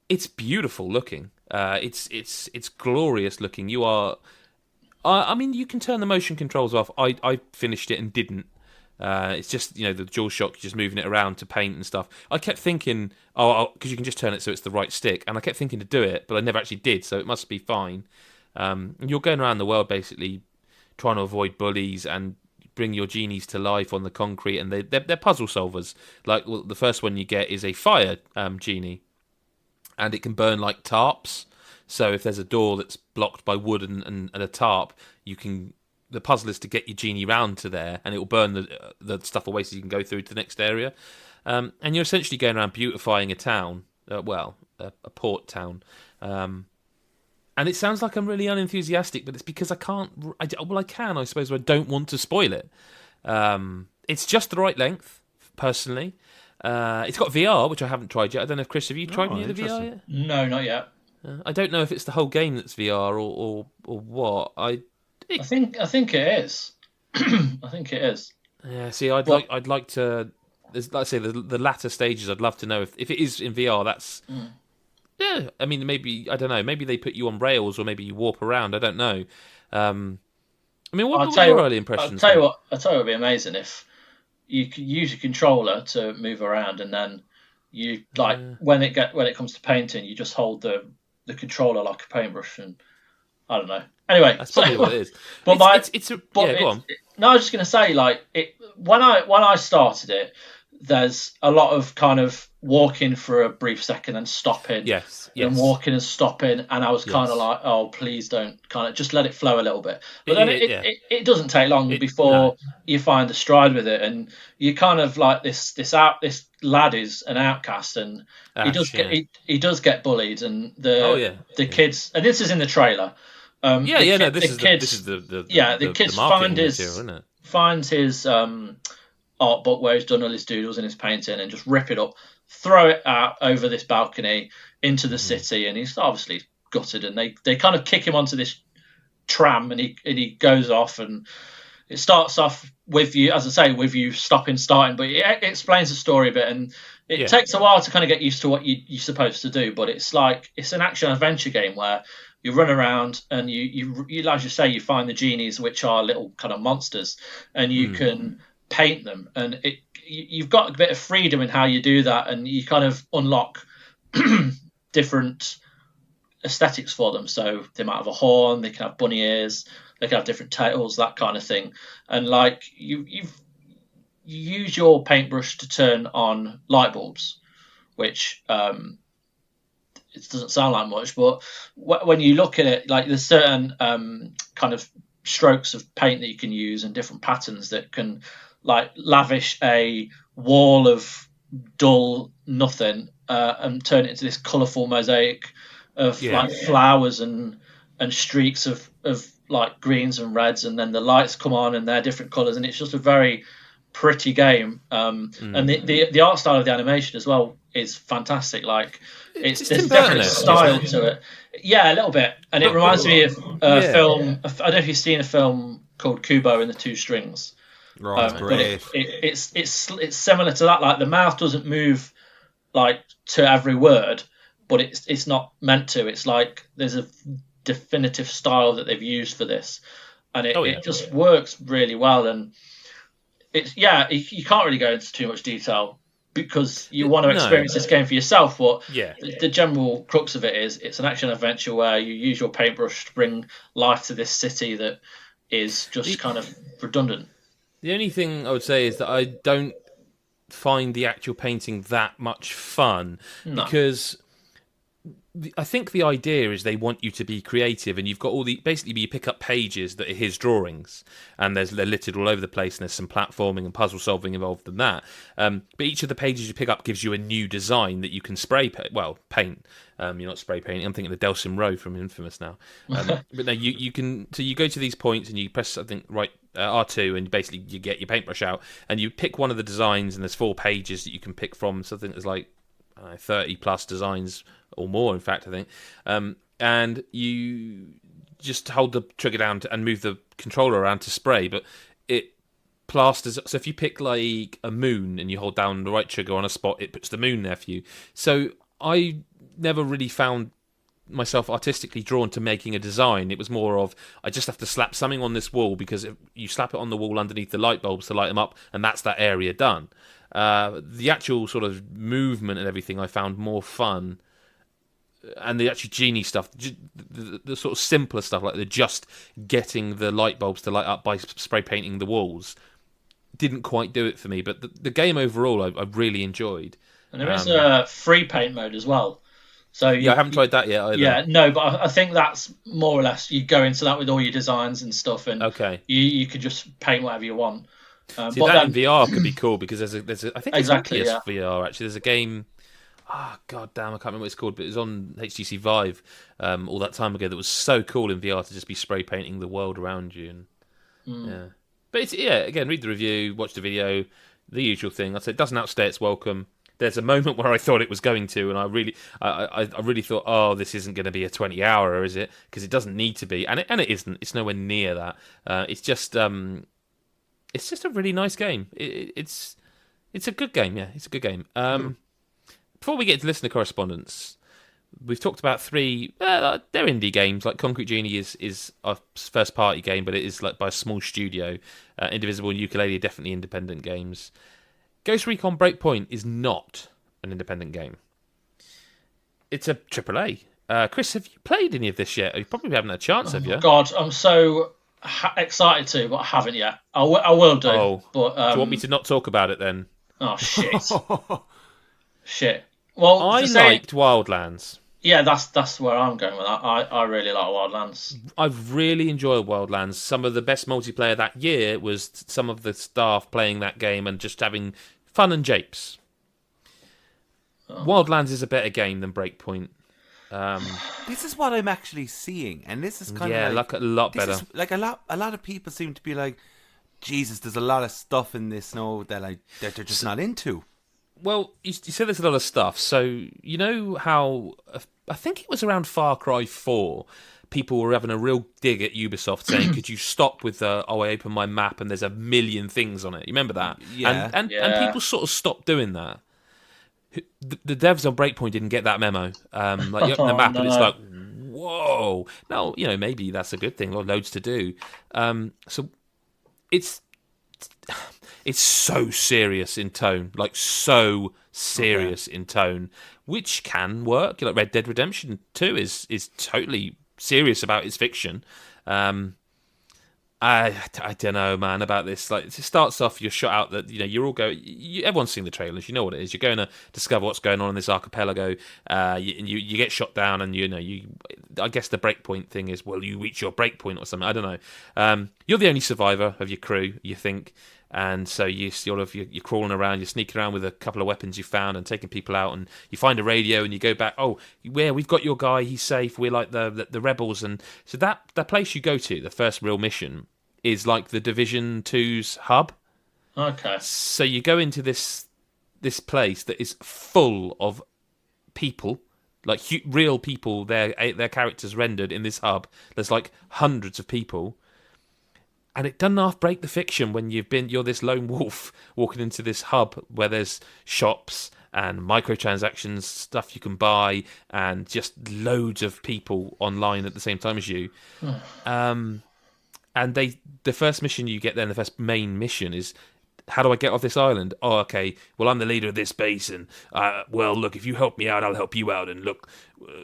It's beautiful looking. It's glorious looking. You are. I mean, you can turn the motion controls off. I finished it and didn't. It's just the DualShock, just moving it around to paint and stuff. I kept thinking, because you can just turn it so it's the right stick, and I kept thinking to do it, but I never actually did. So it must be fine. You're going around the world basically trying to avoid bullies and bring your genies to life on the concrete, and they're puzzle solvers. Like the first one you get is a fire genie, and it can burn like tarps. So if there's a door that's blocked by wood and a tarp, the puzzle is to get your genie round to there, and it will burn the stuff away so you can go through to the next area. and you're essentially going around beautifying a town, a port town. And it sounds like I'm really unenthusiastic, but it's because I can't. I can, I suppose, but I don't want to spoil it. It's just the right length, personally. It's got VR, which I haven't tried yet. I don't know if Chris, have you tried any of the VR yet? No, not yet. I don't know if it's the whole game that's VR or what. I think it is. I think it is. Yeah. See, I'd like to. Like I say, the latter stages. I'd love to know if it is in VR. That's. Yeah, I mean, maybe, I don't know, maybe they put you on rails or maybe you warp around, I don't know. I mean, what were your early impressions? I'll tell you what would be amazing if you could use your controller to move around, and then you, like, when it comes to painting, you just hold the controller like a paintbrush, and I don't know. Anyway, that's probably what it is. But go on. No, I was just going to say, like, when I started it, there's a lot of kind of walking for a brief second and stopping. Yes. And walking and stopping, and I was kind of like, oh, please don't, kind of just let it flow a little bit. But then it doesn't take long before you find a stride with it, and you kind of like this lad is an outcast, and he does get bullied, and the kids, and this is in the trailer. The kids finds his art book where he's done all his doodles and his painting, and just rip it up, throw it out over this balcony into the city, and he's obviously gutted, and they kind of kick him onto this tram, and he goes off, and it starts off with you, as I say, with you starting, but it explains the story a bit, and it takes a while to kind of get used to what you're supposed to do, but it's an action adventure game where you run around and you as you say, you find the genies, which are little kind of monsters, and you can paint them, and you've got a bit of freedom in how you do that, and you kind of unlock different aesthetics for them. So they might have a horn, they can have bunny ears, they can have different tails, that kind of thing. And like you use your paintbrush to turn on light bulbs, which it doesn't sound like much, but when you look at it, like there's certain kind of strokes of paint that you can use and different patterns that can like lavish a wall of dull nothing and turn it into this colourful mosaic of like flowers and streaks of like greens and reds, and then the lights come on and they're different colours, and it's just a very pretty game. And the art style of the animation as well is fantastic. Like there's a different style to it. Yeah, a little bit. And it reminds me of a film. I don't know if you've seen a film called Kubo and the Two Strings. Right, great. But it's similar to that. Like the mouth doesn't move like to every word, but it's not meant to. It's like there's a definitive style that they've used for this, and it just works really well. And it's you can't really go into too much detail because you want to experience this game for yourself. But the general crux of it is it's an action adventure where you use your paintbrush to bring life to this city that is just kind of redundant. The only thing I would say is that I don't find the actual painting that much fun because I think the idea is they want you to be creative, and you've got basically you pick up pages that are his drawings, and they're littered all over the place, and there's some platforming and puzzle solving involved in that. But each of the pages you pick up gives you a new design that you can paint. You're not spray painting. I'm thinking of Delsim Row from Infamous now. But no, you can. So you go to these points and you press something R2, and basically you get your paintbrush out and you pick one of the designs, and there's 4 pages that you can pick from. Something that's like 30 plus designs or more, in fact, I think. And you just hold the trigger down and move the controller around to spray, but it plasters. So if you pick like a moon and you hold down the right trigger on a spot, it puts the moon there for you. So I never really found myself artistically drawn to making a design. It was more of, I just have to slap something on this wall, because if you slap it on the wall underneath the light bulbs to light them up, and that's that area done. The actual sort of movement and everything I found more fun, and the actual genie stuff, the sort of simpler stuff, like the just getting the light bulbs to light up by spray painting the walls, didn't quite do it for me. But the game overall I really enjoyed. And there is a free paint mode as well. So I haven't tried that yet either. Yeah, no, but I think that's more or less, you go into that with all your designs and stuff, and you could just paint whatever you want. See, but that then, in VR could be cool because there's a I think it's Exactly, on yeah. PSVR actually. There's a game. God damn, I can't remember what it's called, but it was on HTC Vive all that time ago. That was so cool in VR to just be spray painting the world around you. And yeah, but it's again, read the review, watch the video, the usual thing. I'd say it doesn't outstay its welcome. There's a moment where I thought it was going to, and I really thought, oh, this isn't going to be a 20-hour, is it? Because it doesn't need to be, and it isn't. It's nowhere near that. It's just a really nice game. It's a good game. Yeah, it's a good game. Before we get to listener correspondence, we've talked about 3. They're indie games. Like Concrete Genie is our first party game, but it is like by a small studio. Indivisible and Yooka-Laylee are definitely independent games. Ghost Recon Breakpoint is not an independent game. It's a AAA. Chris, have you played any of this yet? You probably haven't had a chance, have you? God, I'm so excited to, but I haven't yet. I will do. Oh, but do you want me to not talk about it then? Oh shit! Shit. Well, I liked Wildlands. Yeah, that's where I'm going with that. I really like Wildlands. I've really enjoyed Wildlands. Some of the best multiplayer that year was some of the staff playing that game and just having fun and japes. Wildlands is a better game than Breakpoint. This is what I'm actually seeing, and this is kind of like a lot better. Like a lot of people seem to be like, Jesus, there's a lot of stuff in this now that they're just not into. Well, you said there's a lot of stuff. So you know how I think it was around Far Cry 4. People were having a real dig at Ubisoft, saying, "Could you stop with I open my map and there's a million things on it." You remember that? Yeah. And people sort of stopped doing that. The devs on Breakpoint didn't get that memo. Like you open the map and it's like, whoa. Now, maybe that's a good thing. Loads to do. So it's so serious in tone, like so serious in tone, which can work. Like Red Dead Redemption 2 is totally serious about its fiction. I don't know, man, about this. Like, it starts off, you're shot out that you're all everyone's seen the trailers. You know what it is. You're going to discover what's going on in this archipelago. You get shot down, and I guess the breakpoint thing is, well, you reach your breakpoint or something. I don't know. You're the only survivor of your crew, you think. And so you're crawling around, you're sneaking around with a couple of weapons you found and taking people out, and you find a radio and you go back. Oh, we've got your guy, he's safe. We're like the rebels, and so that place you go to, the first real mission, is like the Division 2's hub. Okay. So you go into this place that is full of people, like real people. Their characters rendered in this hub. There's like hundreds of people. And it doesn't half break the fiction when you're this lone wolf walking into this hub where there's shops and microtransactions, stuff you can buy, and just loads of people online at the same time as you. And the first mission you get then, the first main mission is, how do I get off this island? Oh, okay. Well, I'm the leader of this base, and well, look, if you help me out, I'll help you out. And look,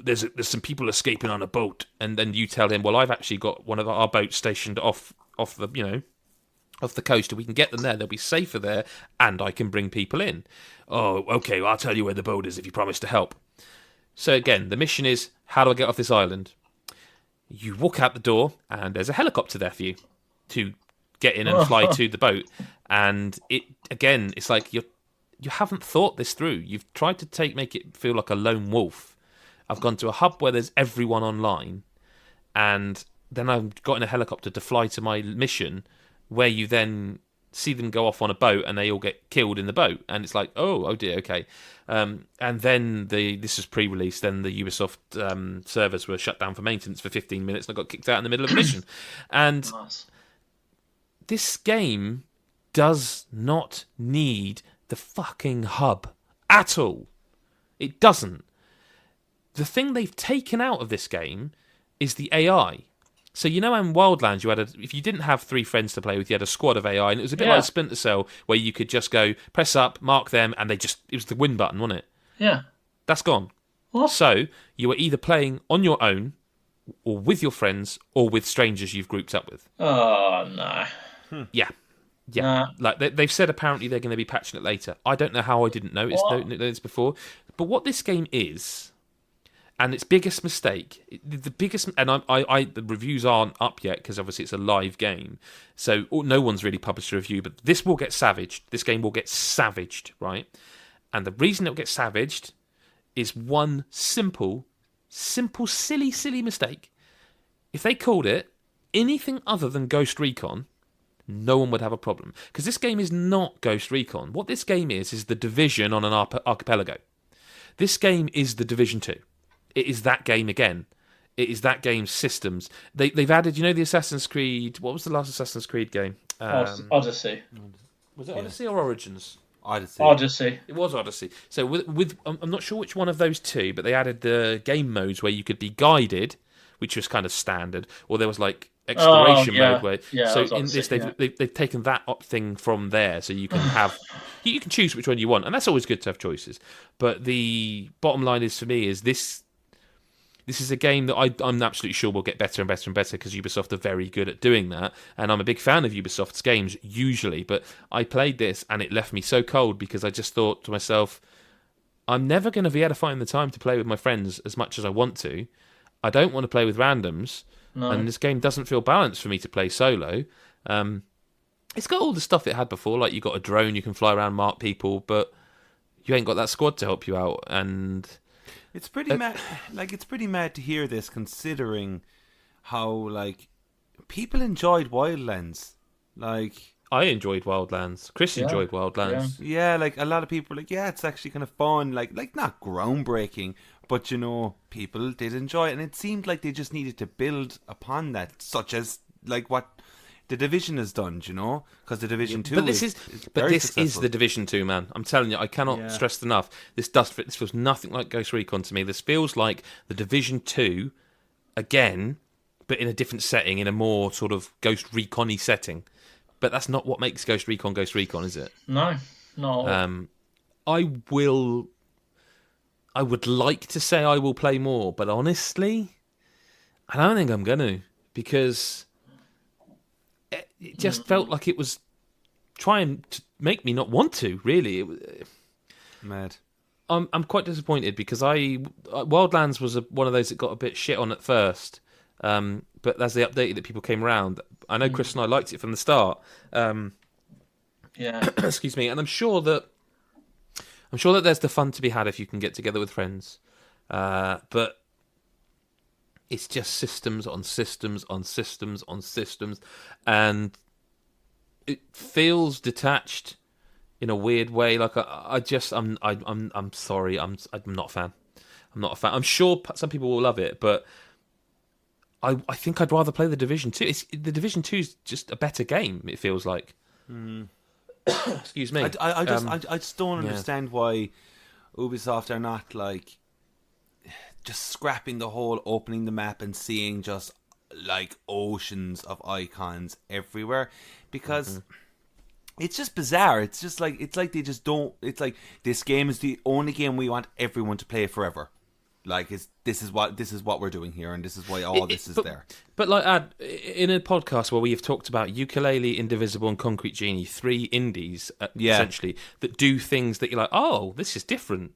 there's some people escaping on a boat, and then you tell him, well, I've actually got one of our boats stationed off the coast, and we can get them there. They'll be safer there, and I can bring people in. Oh, okay. Well, I'll tell you where the boat is if you promise to help. So again, the mission is, how do I get off this island? You walk out the door, and there's a helicopter there for you to get in and fly to the boat. And it's like you haven't thought this through. You've tried to make it feel like a lone wolf. I've gone to a hub where there's everyone online, and then I've got in a helicopter to fly to my mission, where you then see them go off on a boat and they all get killed in the boat. And it's like, oh dear, okay. And then this was pre-release, then the Ubisoft servers were shut down for maintenance for 15 minutes and I got kicked out in the middle of a mission. And this game does not need the fucking hub at all. It doesn't. The thing they've taken out of this game is the AI. So in Wildlands, if you didn't have 3 friends to play with, you had a squad of AI, and it was a bit like Splinter Cell, where you could just go, press up, mark them, and it was the win button, wasn't it? Yeah. That's gone. What? So you were either playing on your own, or with your friends, or with strangers you've grouped up with. Oh, no. Yeah. Nah. Like they've said apparently they're going to be patching it later. I don't know how I didn't notice this before. But what this game is, And its biggest mistake, the biggest, and the reviews aren't up yet because obviously it's a live game, so no one's really published a review. But this will get savaged. This game will get savaged, right? And the reason it will get savaged is one simple, silly mistake. If they called it anything other than Ghost Recon, no one would have a problem, because this game is not Ghost Recon. What this game is The Division on an archipelago. This game is The Division 2. It is that game again. It is that game's systems. They've added, the Assassin's Creed. What was the last Assassin's Creed game? Odyssey. Was it Odyssey or Origins? Odyssey. It was Odyssey. So with I'm not sure which one of those two, but they added the game modes where you could be guided, which was kind of standard, or there was like exploration mode where. So in this, they've taken that thing from there, so you can have. You can choose which one you want, and that's always good to have choices. But the bottom line is, for me, is this is a game that I'm absolutely sure will get better and better and better, because Ubisoft are very good at doing that, and I'm a big fan of Ubisoft's games usually, but I played this and it left me so cold, because I just thought to myself, I'm never going to be able to find the time to play with my friends as much as I want to. I don't want to play with randoms, and this game doesn't feel balanced for me to play solo. It's got all the stuff it had before, like you got a drone, you can fly around, mark people, but you ain't got that squad to help you out, and it's pretty mad. Like, it's pretty mad to hear this, considering how like people enjoyed Wildlands. Like, I enjoyed Wildlands. Chris enjoyed Wildlands. Yeah, like a lot of people were like, yeah, it's actually kind of fun. Like not groundbreaking, but people did enjoy it, and it seemed like they just needed to build upon that, such as like what The Division has done, because The Division 2 this is The Division 2, man. I'm telling you, I cannot stress enough. This feels nothing like Ghost Recon to me. This feels like The Division 2 again, but in a different setting, in a more sort of Ghost Recon-y setting. But that's not what makes Ghost Recon, is it? No. I would like to say I will play more, but honestly, I don't think I'm going to, because it just felt like it was trying to make me not want to, really. Mad. I'm quite disappointed, because Wildlands was one of those that got a bit shit on at first, but as they updated it, people came around. I know Chris and I liked it from the start. Excuse me, and I'm sure that there's the fun to be had if you can get together with friends, but it's just systems on systems on systems on systems, and it feels detached in a weird way. Like I'm sorry, I'm not a fan. I'm not a fan. I'm sure some people will love it, but I think I'd rather play The Division 2. The Division 2 is just a better game, it feels like. Excuse me. I just don't understand why Ubisoft are not like just scrapping the whole opening the map and seeing just like oceans of icons everywhere, because it's just bizarre. It's just like they just don't. It's like, this game is the only game we want everyone to play forever. Like, this is what we're doing here, and this is why this is there. But like, in a podcast where we have talked about Yooka-Laylee, Indivisible, and Concrete Genie, 3 indies essentially that do things that you're like, oh, this is different.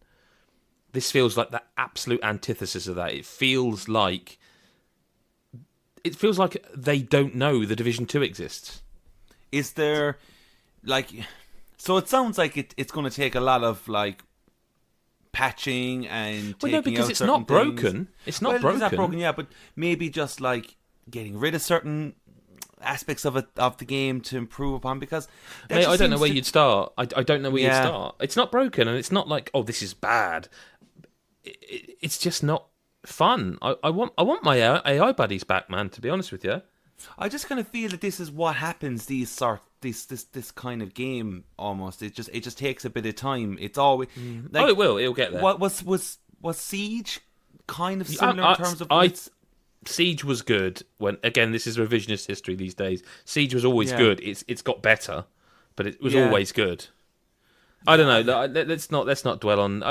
This feels like the absolute antithesis of that. It feels like they don't know The Division 2 exists. Is there like? So it sounds like it's going to take a lot of like patching and taking because out it's certain not broken. things. It's not well, broken. It's not broken, yeah, but maybe just like getting rid of certain aspects of the game to improve upon, because mate, I don't know where you'd start. I don't know where you'd start. It's not broken, and it's not like, oh, this is bad. It's just not fun. I want my AI buddies back, man, to be honest with you. I just kind of feel that this is what happens. This kind of game, almost. It just takes a bit of time. It's always like, it will. It'll get there. What was Siege kind of similar in terms of? Siege was good when, again, this is revisionist history these days. Siege was always good. It's got better, but it was always good. I don't know. Let's not dwell on.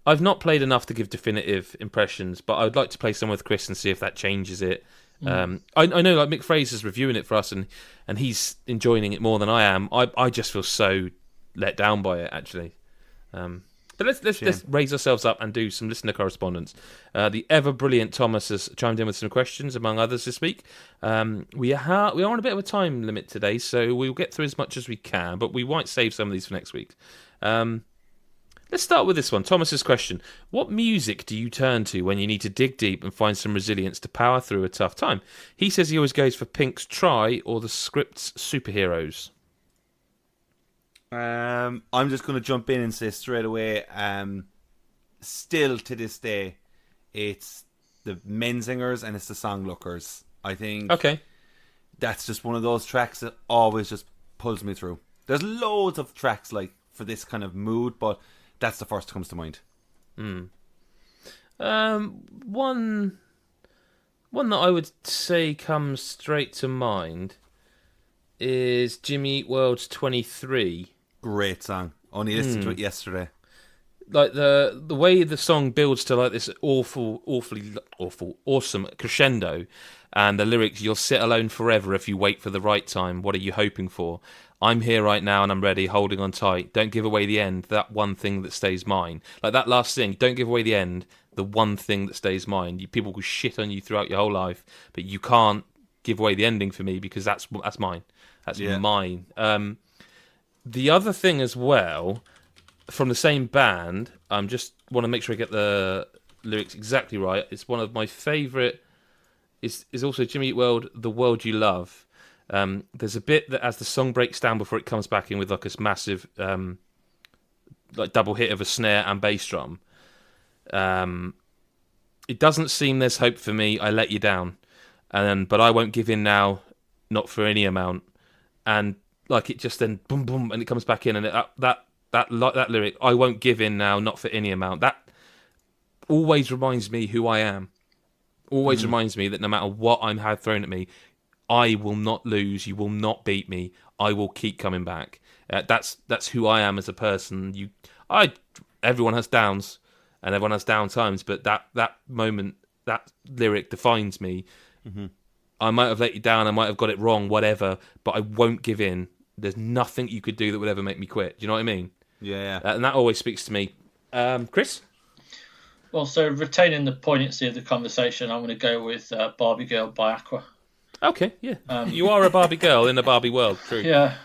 I've not played enough to give definitive impressions, but I would like to play some with Chris and see if that changes it. I know, like, Mick Fraser's reviewing it for us, and he's enjoying it more than I am. I just feel so let down by it, actually. But But let's raise ourselves up and do some listener correspondence. The ever brilliant Thomas has chimed in with some questions, among others, this week. We are on a bit of a time limit today, so we'll get through as much as we can, but we might save some of these for next week. Let's start with this one. Thomas's question: what music do you turn to when you need to dig deep and find some resilience to power through a tough time? He says he always goes for Pink's Try or the Script's Superheroes. I'm just going to jump in and say straight away, still to this day, it's the Menzingers and it's the Songlookers. I think that's just one of those tracks that always just pulls me through. There's loads of tracks like for this kind of mood, but that's the first that comes to mind. One that I would say comes straight to mind is Jimmy Eat World's 23. Great song. Only listened to it yesterday. Like the way the song builds to like this awfully awesome crescendo, and the lyrics: "You'll sit alone forever if you wait for the right time. What are you hoping for? I'm here right now and I'm ready, holding on tight. Don't give away the end, that one thing that stays mine." Like that last thing, don't give away the end, the one thing that stays mine. People will shit on you throughout your whole life, but you can't give away the ending for me because that's mine. That's mine. The other thing as well, from the same band, just want to make sure I get the lyrics exactly right. It's one of my favourite. Is also Jimmy Eat World, "The World You Love." There's a bit that as the song breaks down before it comes back in with like this massive like double hit of a snare and bass drum. It doesn't seem there's hope for me. I let you down, but I won't give in now, not for any amount. And like it just then boom boom, and it comes back in, and that lyric, "I won't give in now, not for any amount." That always reminds me who I am. Always reminds me that no matter what I'm had thrown at me, I will not lose. You will not beat me. I will keep coming back. That's who I am as a person. Everyone has downs, and everyone has down times. But that moment, that lyric defines me. Mm-hmm. I might have let you down. I might have got it wrong. Whatever. But I won't give in. There's nothing you could do that would ever make me quit. Do you know what I mean? Yeah. And that always speaks to me. Chris? Well, so retaining the poignancy of the conversation, I'm going to go with Barbie Girl by Aqua. Okay, yeah. You are a Barbie girl in a Barbie world, true. Yeah.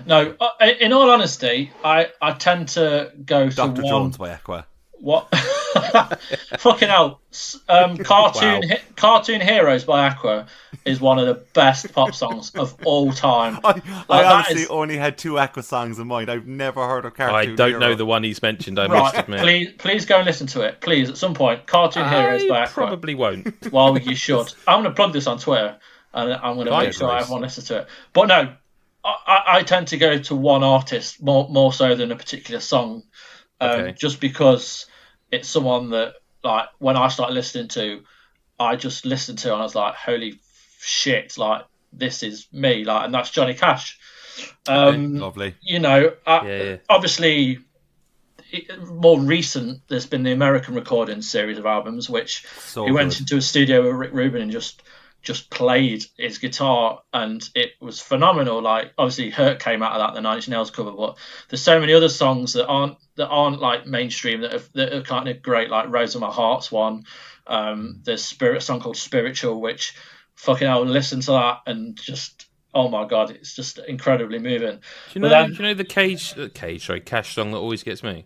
No, in all honesty, I tend to go to Dr. Jones by Aqua. What? Fucking hell. Cartoon Heroes by Aqua is one of the best pop songs of all time. I honestly only had two Aqua songs in mind. I've never heard of Cartoon I don't Hero. know the one he's mentioned, I must admit. Please go and listen to it. Please, at some point. Cartoon Heroes by Aqua. Probably won't. Well, you should. I'm going to plug this on Twitter, and I'm going to make sure everyone listens to it. But no, I tend to go to one artist more so than a particular song, just because it's someone that, like, when I start listening to, I just listened to and I was like, holy shit, like, this is me, like, and that's Johnny Cash. Lovely. You know, obviously, more recent, there's been the American Recordings series of albums, which he went into a studio with Rick Rubin and just played his guitar, and it was phenomenal. Like, obviously Hurt came out of that, the Nine Inch Nails cover, but there's so many other songs that aren't like mainstream that are kind of great, like Rose of My Heart's one. There's a song called Spiritual, which fucking hell, listen to that and just, oh my god, it's just incredibly moving. Do you know the Cash song that always gets me?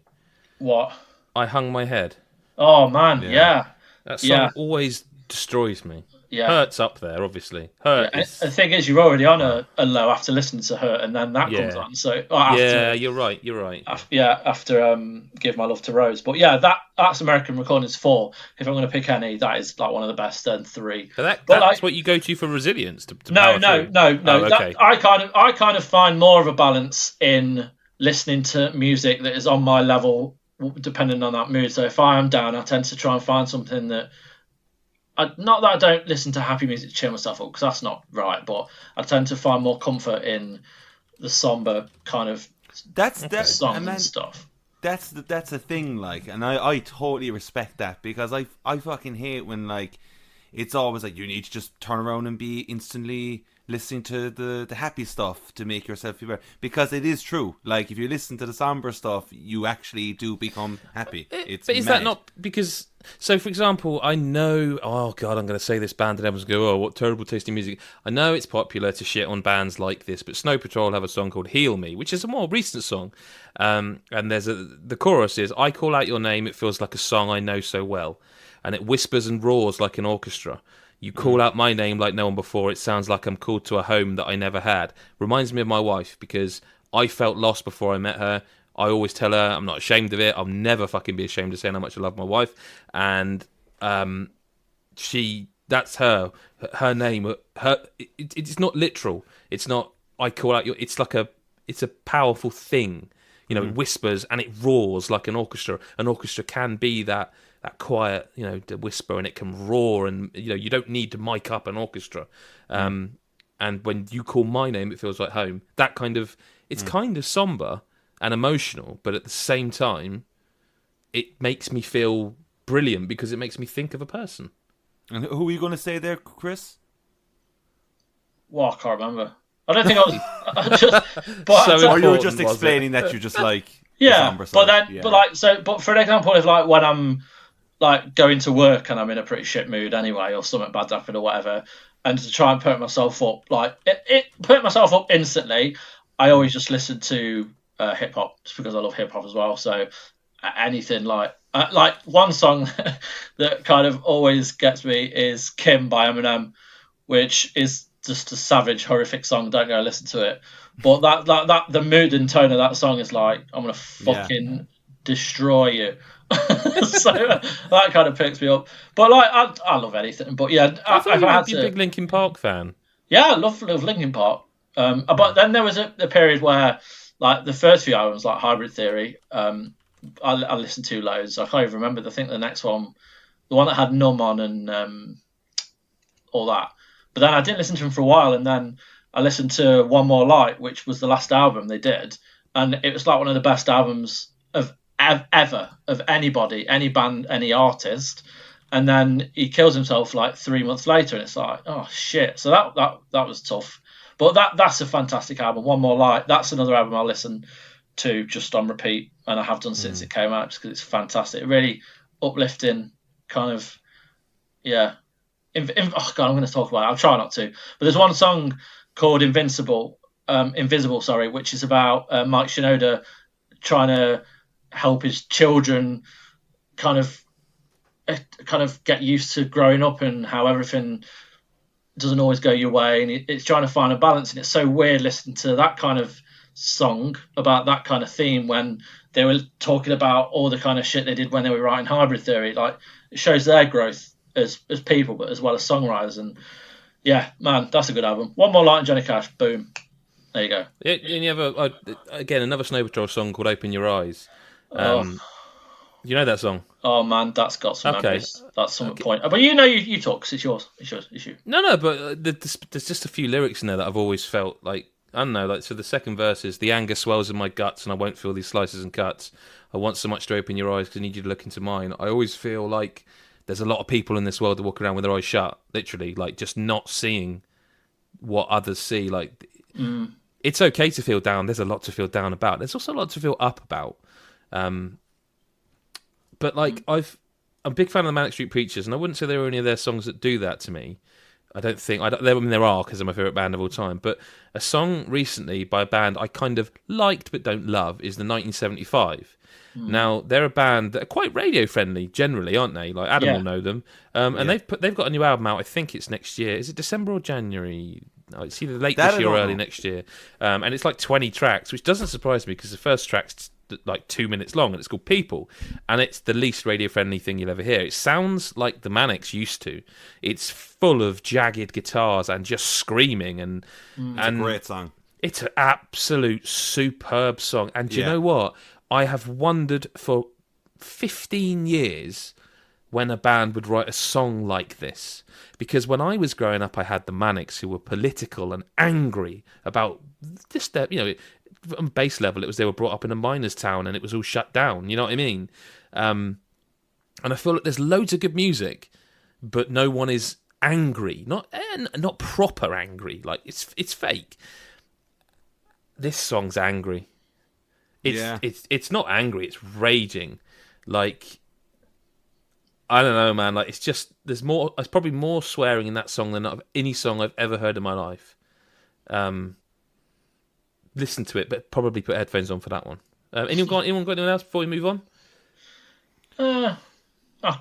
What? I Hung My Head. Oh man, yeah. That song always destroys me. Yeah. Hurt's up there, obviously. Hurt. Yeah. The thing is, you're already on a low after listening to Hurt, and then that comes on. So you're right. After Give My Love to Rose, but yeah, that's American Recordings 4. If I'm going to pick any, that is like one of the best. Then 3. But that's like, what you go to for resilience. No. Oh, okay. I kind of find more of a balance in listening to music that is on my level, depending on that mood. So if I am down, I tend to try and find something that. Not that I don't listen to happy music to cheer myself up, because that's not right, but I tend to find more comfort in the somber kind of songs and stuff. That's the thing, like, and I totally respect that, because I fucking hate when, like, it's always like you need to just turn around and be instantly listening to the happy stuff to make yourself feel better. Because it is true. Like, if you listen to the somber stuff, you actually do become happy. But is that not because... So, for example, I know... Oh, God, I'm going to say this band and everyone's going to go, oh, what terrible tasting music. I know it's popular to shit on bands like this, but Snow Patrol have a song called Heal Me, which is a more recent song. And the chorus is, I call out your name, it feels like a song I know so well. And it whispers and roars like an orchestra. You call out my name like no one before. It sounds like I'm called to a home that I never had. Reminds me of my wife because I felt lost before I met her. I always tell her I'm not ashamed of it. I'll never fucking be ashamed of saying how much I love my wife. And that's her name. It's not literal. It's not I call out your. It's a powerful thing. You know, it whispers and it roars like an orchestra. An orchestra can be that quiet, you know, the whisper, and it can roar, and you know, you don't need to mic up an orchestra. And when you call my name, it feels like home. That kind of, it's kind of somber and emotional, but at the same time, it makes me feel brilliant because it makes me think of a person. And who are you going to say there, Chris? Well, I can't remember. I don't think I was. I just, but So or you were just explaining that you just like yeah, the somber but side. then, but for an example, if like when I'm like going to work and I'm in a pretty shit mood anyway, or something bad's happened or whatever, and to try and perk myself up, like it perk myself up instantly, I always just listen to hip hop just because I love hip hop as well. So anything like one song that kind of always gets me is Kim by Eminem, which is just a savage, horrific song. Don't go listen to it. But that the mood and tone of that song is like, I'm gonna fucking destroy you. So that kind of picks me up. But like, I love anything. But yeah, I thought you might be a big Linkin Park fan. Yeah, I love Linkin Park. But then there was a period where, like, the first few albums, like Hybrid Theory, I listened to loads. I can't even remember. I think the next one, the one that had Numb on and all that. But then I didn't listen to them for a while, and then I listened to One More Light, which was the last album they did, and it was like one of the best albums of ever of anybody, any band, any artist. And then he kills himself like 3 months later, and it's like, oh shit. So that was tough. But that's a fantastic album. One More Light. That's another album I'll listen to just on repeat, and I have done since it came out, just because it's fantastic. Really uplifting, kind of, yeah. Oh God, I'm going to talk about it. I'll try not to. But there's one song called Invisible, which is about Mike Shinoda trying to help his children kind of get used to growing up and how everything doesn't always go your way, and it's trying to find a balance. And it's so weird listening to that kind of song about that kind of theme when they were talking about all the kind of shit they did when they were writing Hybrid Theory. Like, it shows their growth as people, but as well as songwriters. And yeah, man, that's a good album. One More Light and Johnny Cash, boom, there you go. And you have again another Snow Patrol song called Open Your Eyes. You know that song? Oh man, that's got some memories. That's some point. But you talk, because it's yours. It's you. No, but there's just a few lyrics in there that I've always felt like, I don't know, like, so the second verse is, the anger swells in my guts and I won't feel these slices and cuts. I want so much to open your eyes because I need you to look into mine. I always feel like there's a lot of people in this world that walk around with their eyes shut, literally, like just not seeing what others see. Like, it's okay to feel down. There's a lot to feel down about. There's also a lot to feel up about. But like, I'm a big fan of the Manic Street Preachers, and I wouldn't say there are any of their songs that do that to me. I don't think. There are, because they're my favourite band of all time. But a song recently by a band I kind of liked but don't love is the 1975. Now, they're a band that are quite radio friendly generally, aren't they? Like, Adam will know them. And they've got a new album out. I think it's next year. Is it December or January? No, it's either late this year or early next year. And it's like 20 tracks, which doesn't surprise me because the first track's like 2 minutes long, and it's called People, and it's the least radio friendly thing you'll ever hear. It sounds like the Manics used to. It's full of jagged guitars and just screaming, and it's a great song. It's an absolute superb song. And do you know what? I have wondered for 15 years when a band would write a song like this, because when I was growing up, I had the Manics, who were political and angry about just their, on base level, it was they were brought up in a miner's town and it was all shut down. You know what I mean? And I feel like there's loads of good music, but no one is angry, not proper angry. Like it's fake. This song's angry. It's not angry. It's raging. Like, I don't know, man. Like, there's probably more swearing in that song than of any song I've ever heard in my life. Listen to it, but probably put headphones on for that one. Anyone got anything else before we move on?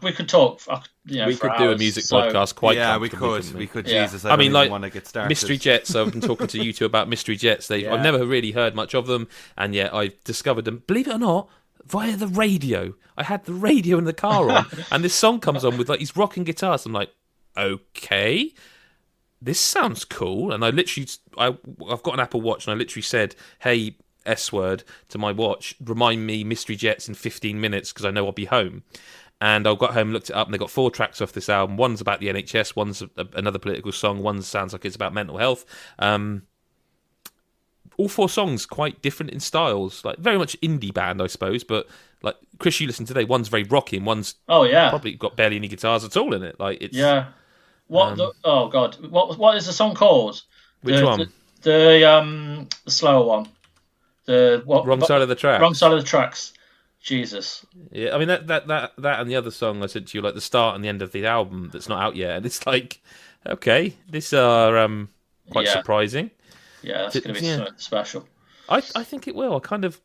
We could talk. We could do a music podcast quite. Yeah, we comfortably, could. We could. Yeah. Jesus, I mean, like, want to get started. Mystery Jets. I've been talking to you two about Mystery Jets. I've never really heard much of them, and yet I've discovered them. Believe it or not, via the radio. I had the radio in the car on, and this song comes on with like these rocking guitars. I'm like, okay, this sounds cool. And I've got an Apple Watch, and I literally said, "Hey, S word," to my watch. Remind me Mystery Jets in 15 minutes because I know I'll be home. And I got home, looked it up, and they got 4 tracks off this album. One's about the NHS, one's another political song, one sounds like it's about mental health. All 4 songs quite different in styles, like very much indie band, I suppose. But like Chris, you listened today. One's very rocky, and one's probably got barely any guitars at all in it. Like it's oh god, what is the song called? Which one? The slower one. Wrong Side of the Tracks. Wrong Side of the Tracks. Jesus. Yeah, I mean that and the other song I said to you, like the start and the end of the album that's not out yet, and it's like, okay, these are quite surprising. Yeah, that's going to be something special. I think it will. I kind of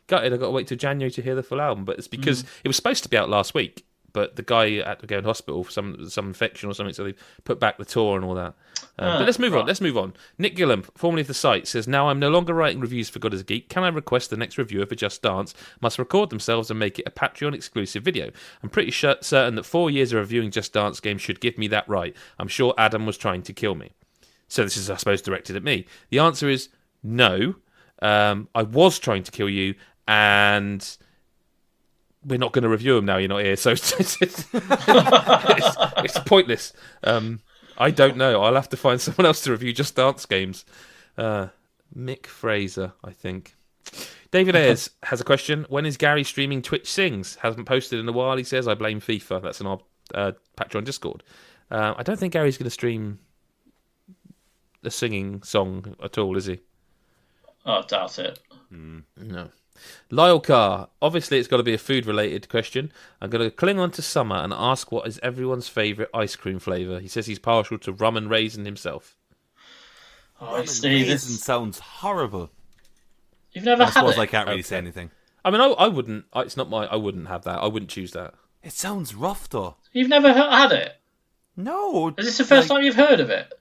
gutted. I got to wait till January to hear the full album, but it's because it was supposed to be out last week, but the guy had to go in hospital for some infection or something, so they put back the tour and all that. But let's move on. Nick Gillam, formerly of The Site, says, now I'm no longer writing reviews for God as a Geek. Can I request the next reviewer for Just Dance must record themselves and make it a Patreon exclusive video? I'm pretty certain that 4 years of reviewing Just Dance games should give me that right. I'm sure Adam was trying to kill me. So this is, I suppose, directed at me. The answer is no. I was trying to kill you, and we're not going to review them now you're not here. So it's pointless. I don't know. I'll have to find someone else to review Just Dance games. Mick Fraser, I think. David Ayers has a question. When is Gary streaming Twitch Sings? Hasn't posted in a while, he says. I blame FIFA. That's in our Patreon Discord. I don't think Gary's going to stream a singing song at all, is he? I doubt it. No. Lyle Carr. Obviously, it's got to be a food-related question. I'm going to cling on to summer and ask what is everyone's favourite ice cream flavour. He says he's partial to rum and raisin himself. Oh, Steve, raisin sounds horrible. You've never had it? I suppose I can't really say anything. I mean, I wouldn't. It's not my. I wouldn't have that. I wouldn't choose that. It sounds rough, though. You've never had it? No. Is this the first time you've heard of it?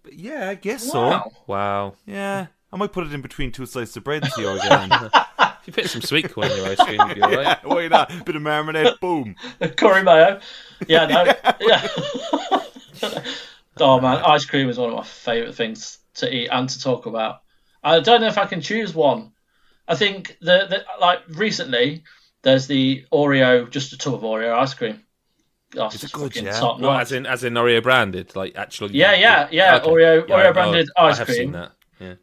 Yeah, I guess so. Wow. Yeah. I might put it in between 2 slices of bread and see how I get on. If you put some sweet corn in your ice cream, you'd be all right. Yeah, why not? Bit of marmalade, boom. Curry mayo. Yeah, no. Yeah. Oh, man, ice cream is one of my favourite things to eat and to talk about. I don't know if I can choose one. I think, like, recently, there's the Oreo, just a tub of Oreo ice cream. Oh, it's good, yeah. Top well, as in Oreo branded, like actually. Yeah. Okay. Oreo branded ice cream. I have seen that. Yeah.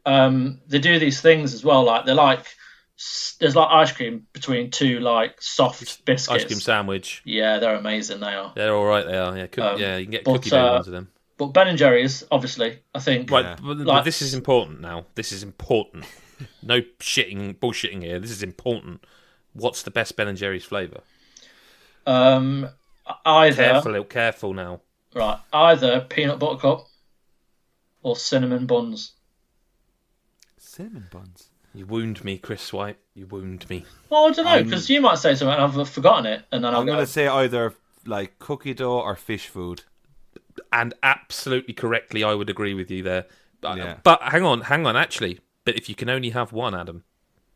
They do these things as well. Like there's like ice cream between 2 like soft biscuits. Ice cream sandwich. Yeah, they're amazing. They are. They're all right. They are. Yeah. You can get cookie dough ones of them. But Ben and Jerry's, obviously, I think. Right, but this is important now. This is important. No bullshitting here. This is important. What's the best Ben and Jerry's flavour? Either careful now. Right, either peanut butter cup or cinnamon buns. Cinnamon buns. You wound me, Chris White. You wound me. Well, I don't know, because you might say something and I've forgotten it, and then I'm going to say either like cookie dough or fish food. And absolutely correctly, I would agree with you there. Yeah. But hang on, actually. But if you can only have one, Adam,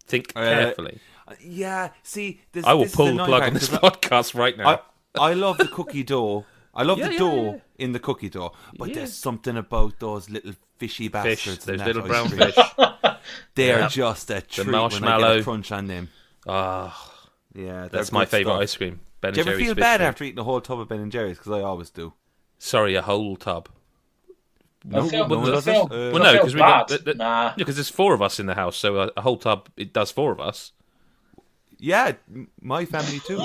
think carefully. Yeah, see, I will pull the plug on this podcast right now. I love the cookie dough. I love the dough in the cookie dough, but there's something about those little fishy bastards. Those little brown fish. They're just a treat. The marshmallow. When I get a crunch on them. Yeah, that's my favourite ice cream. Ben do you and ever Jerry's feel bad after eating a whole tub of Ben and Jerry's? Because I always do. Sorry, a whole tub. Because there's 4 of us in the house, so a whole tub it does 4 of us. Yeah, my family too.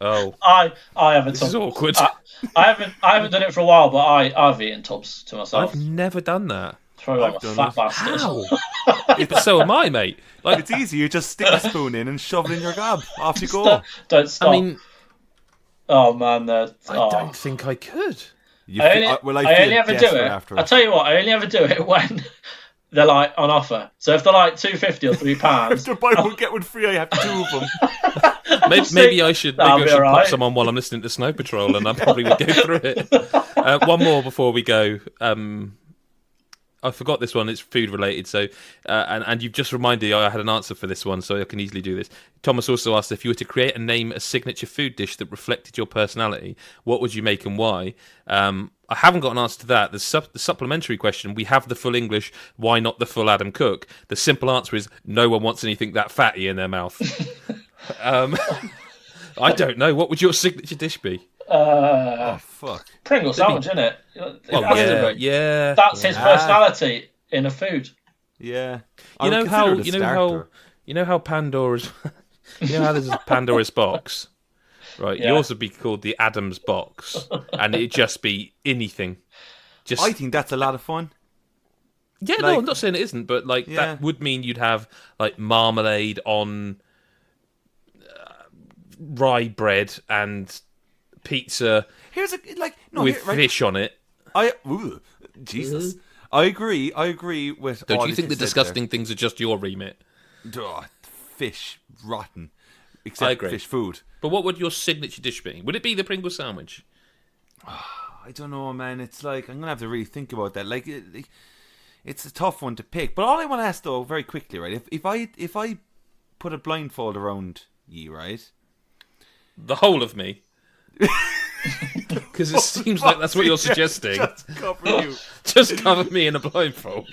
Oh, I have a tub. This is awkward. I haven't done it for a while, but I've eaten tubs to myself. I've never done that. It's probably like a fat bastard. How? But so am I, mate. Like, It's easy. You just stick a spoon in and shove it in your gob. Off you go. Don't stop. I mean, oh man, I don't think I could. I only ever do it. Afterwards. I tell you what, I only ever do it when they're like on offer. So if they're like $2.50 or £3, If they're buy one get one free, I have two of them. Maybe I should pop right. some on while I'm listening to Snow Patrol, and I probably would go through it. One more before we go. I forgot this one. It's food related. So, and you've just reminded me I had an answer for this one, so I can easily do this. Thomas also asked if you were to create and name a signature food dish that reflected your personality, what would you make and why? I haven't got an answer to that. The supplementary question, we have the full English, why not the full Adam Cook? The simple answer is no one wants anything that fatty in their mouth. I don't know. What would your signature dish be? Oh, fuck. Pringle sandwich, isn't it? Well, yeah. That's his personality in a food. Yeah. You know how Pandora's you know how there's a Pandora's box? Right. Yeah. Yours would be called the Adam's box. And it'd just be anything. I think that's a lot of fun. Yeah, no, I'm not saying it isn't, but that would mean you'd have like marmalade on rye bread and pizza with fish on it. Jesus. I agree with. Don't you think the disgusting things are just your remit? Fish, rotten. I Except agree. fish food. But what would your signature dish be? Would it be the Pringle sandwich? I don't know, man. It's like I'm gonna have to really think about that. It's a tough one to pick. But all I want to ask though, very quickly, right? If I put a blindfold around you, right? The whole of me. Because it seems like that's what you're suggesting. Just cover you. Just cover me in a blindfold.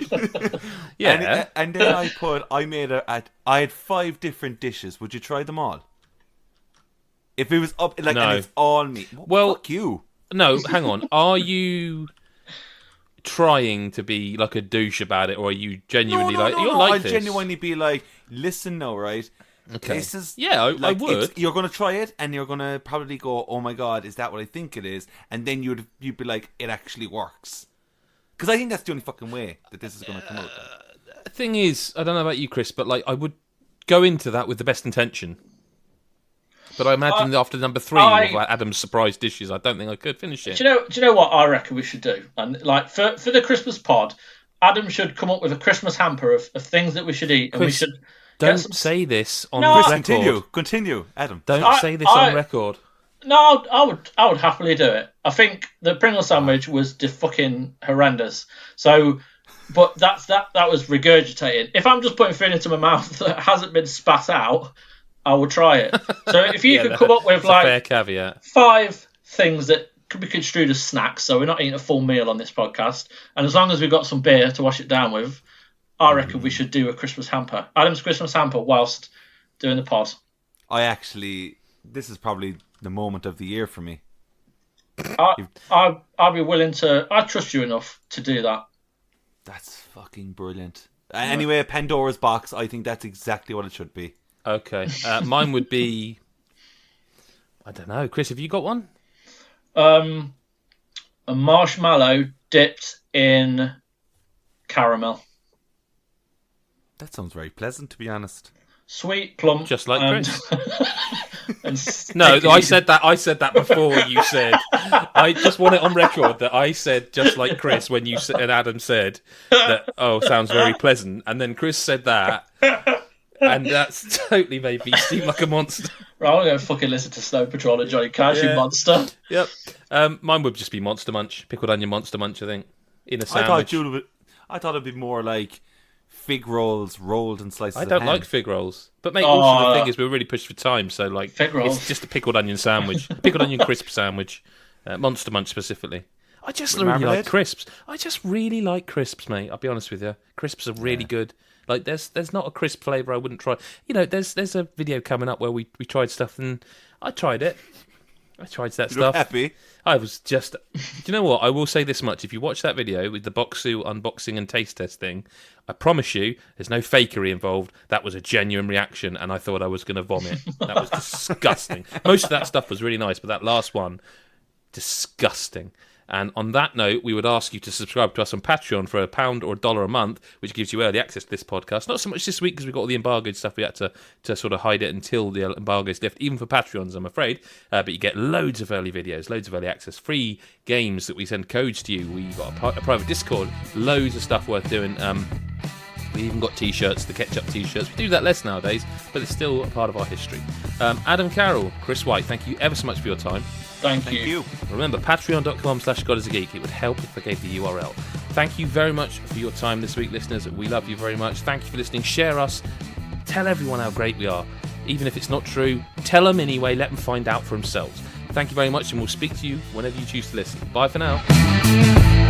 Yeah. And then I had 5 different dishes. Would you try them all? If it was up, No. and it's all me. Well, fuck you. No, hang on. Are you trying to be like a douche about it, or are you genuinely I'd genuinely be like, listen now, right? Okay. This is I would. You're gonna try it, and you're gonna probably go, "Oh my god, is that what I think it is?" And then you'd be like, "It actually works," because I think that's the only fucking way that this is gonna come out. The thing is, I don't know about you, Chris, but I would go into that with the best intention. But I imagine after number 3 with Adam's surprise dishes, I don't think I could finish it. Do you know what I reckon we should do? And for the Christmas pod, Adam should come up with a Christmas hamper of things that we should eat, and Chris, we should. Don't say this on Chris, continue, Adam. Don't say this on record. No, I would happily do it. I think the Pringle sandwich was fucking horrendous. So, but that was regurgitating. If I'm just putting food into my mouth that hasn't been spat out, I will try it. So if you could come up with a fair caveat. 5 things that could be construed as snacks, so we're not eating a full meal on this podcast, and as long as we've got some beer to wash it down with, I reckon we should do a Christmas hamper. Adam's Christmas hamper whilst doing the pod. This is probably the moment of the year for me. I'll be willing to. I trust you enough to do that. That's fucking brilliant. Anyway, Pandora's box. I think that's exactly what it should be. Okay, mine would be. I don't know, Chris. Have you got one? A marshmallow dipped in caramel. That sounds very pleasant, to be honest. Sweet, plump, just like Chris. and no, I said that before you said. I just want it on record that I said just like Chris when you and Adam said that. Oh, sounds very pleasant, and then Chris said that, and that's totally made me seem like a monster. Right, I'm going to fucking listen to Snow Patrol and Johnny Cash, you monster. Yep. Mine would just be Monster Munch, pickled onion Monster Munch. I think in a sandwich. I thought it'd be more like fig rolls rolled and slices. I don't like fig rolls, but mate, also the thing is we're really pushed for time, so fig rolls. It's just a pickled onion sandwich, pickled onion crisp sandwich, Monster Munch specifically. I just really like crisps. I just really like crisps, mate. I'll be honest with you, crisps are really good. Like there's not a crisp flavour I wouldn't try. You know, there's a video coming up where we tried stuff and I tried it. I tried that stuff. Happy? I was just... Do you know what? I will say this much. If you watch that video with the Boxu unboxing and taste test thing, I promise you, there's no fakery involved. That was a genuine reaction, and I thought I was going to vomit. That was disgusting. Most of that stuff was really nice, but that last one, Disgusting. And on that note, we would ask you to subscribe to us on Patreon for £1 or $1 a month, which gives you early access to this podcast. Not so much this week because we've got all the embargoed stuff. We had to sort of hide it until the embargoes lift, even for Patreons, I'm afraid. But you get loads of early videos, loads of early access, free games that we send codes to you. We've got a private Discord, loads of stuff worth doing. We even got T-shirts, the Ketchup T-shirts. We do that less nowadays, but it's still a part of our history. Adam Carroll, Chris White, thank you ever so much for your time. Thank you. Remember, patreon.com/GodIsAGeek. It would help if I gave the URL. Thank you very much for your time this week, listeners. We love you very much. Thank you for listening. Share us. Tell everyone how great we are. Even if it's not true, tell them anyway. Let them find out for themselves. Thank you very much, and we'll speak to you whenever you choose to listen. Bye for now.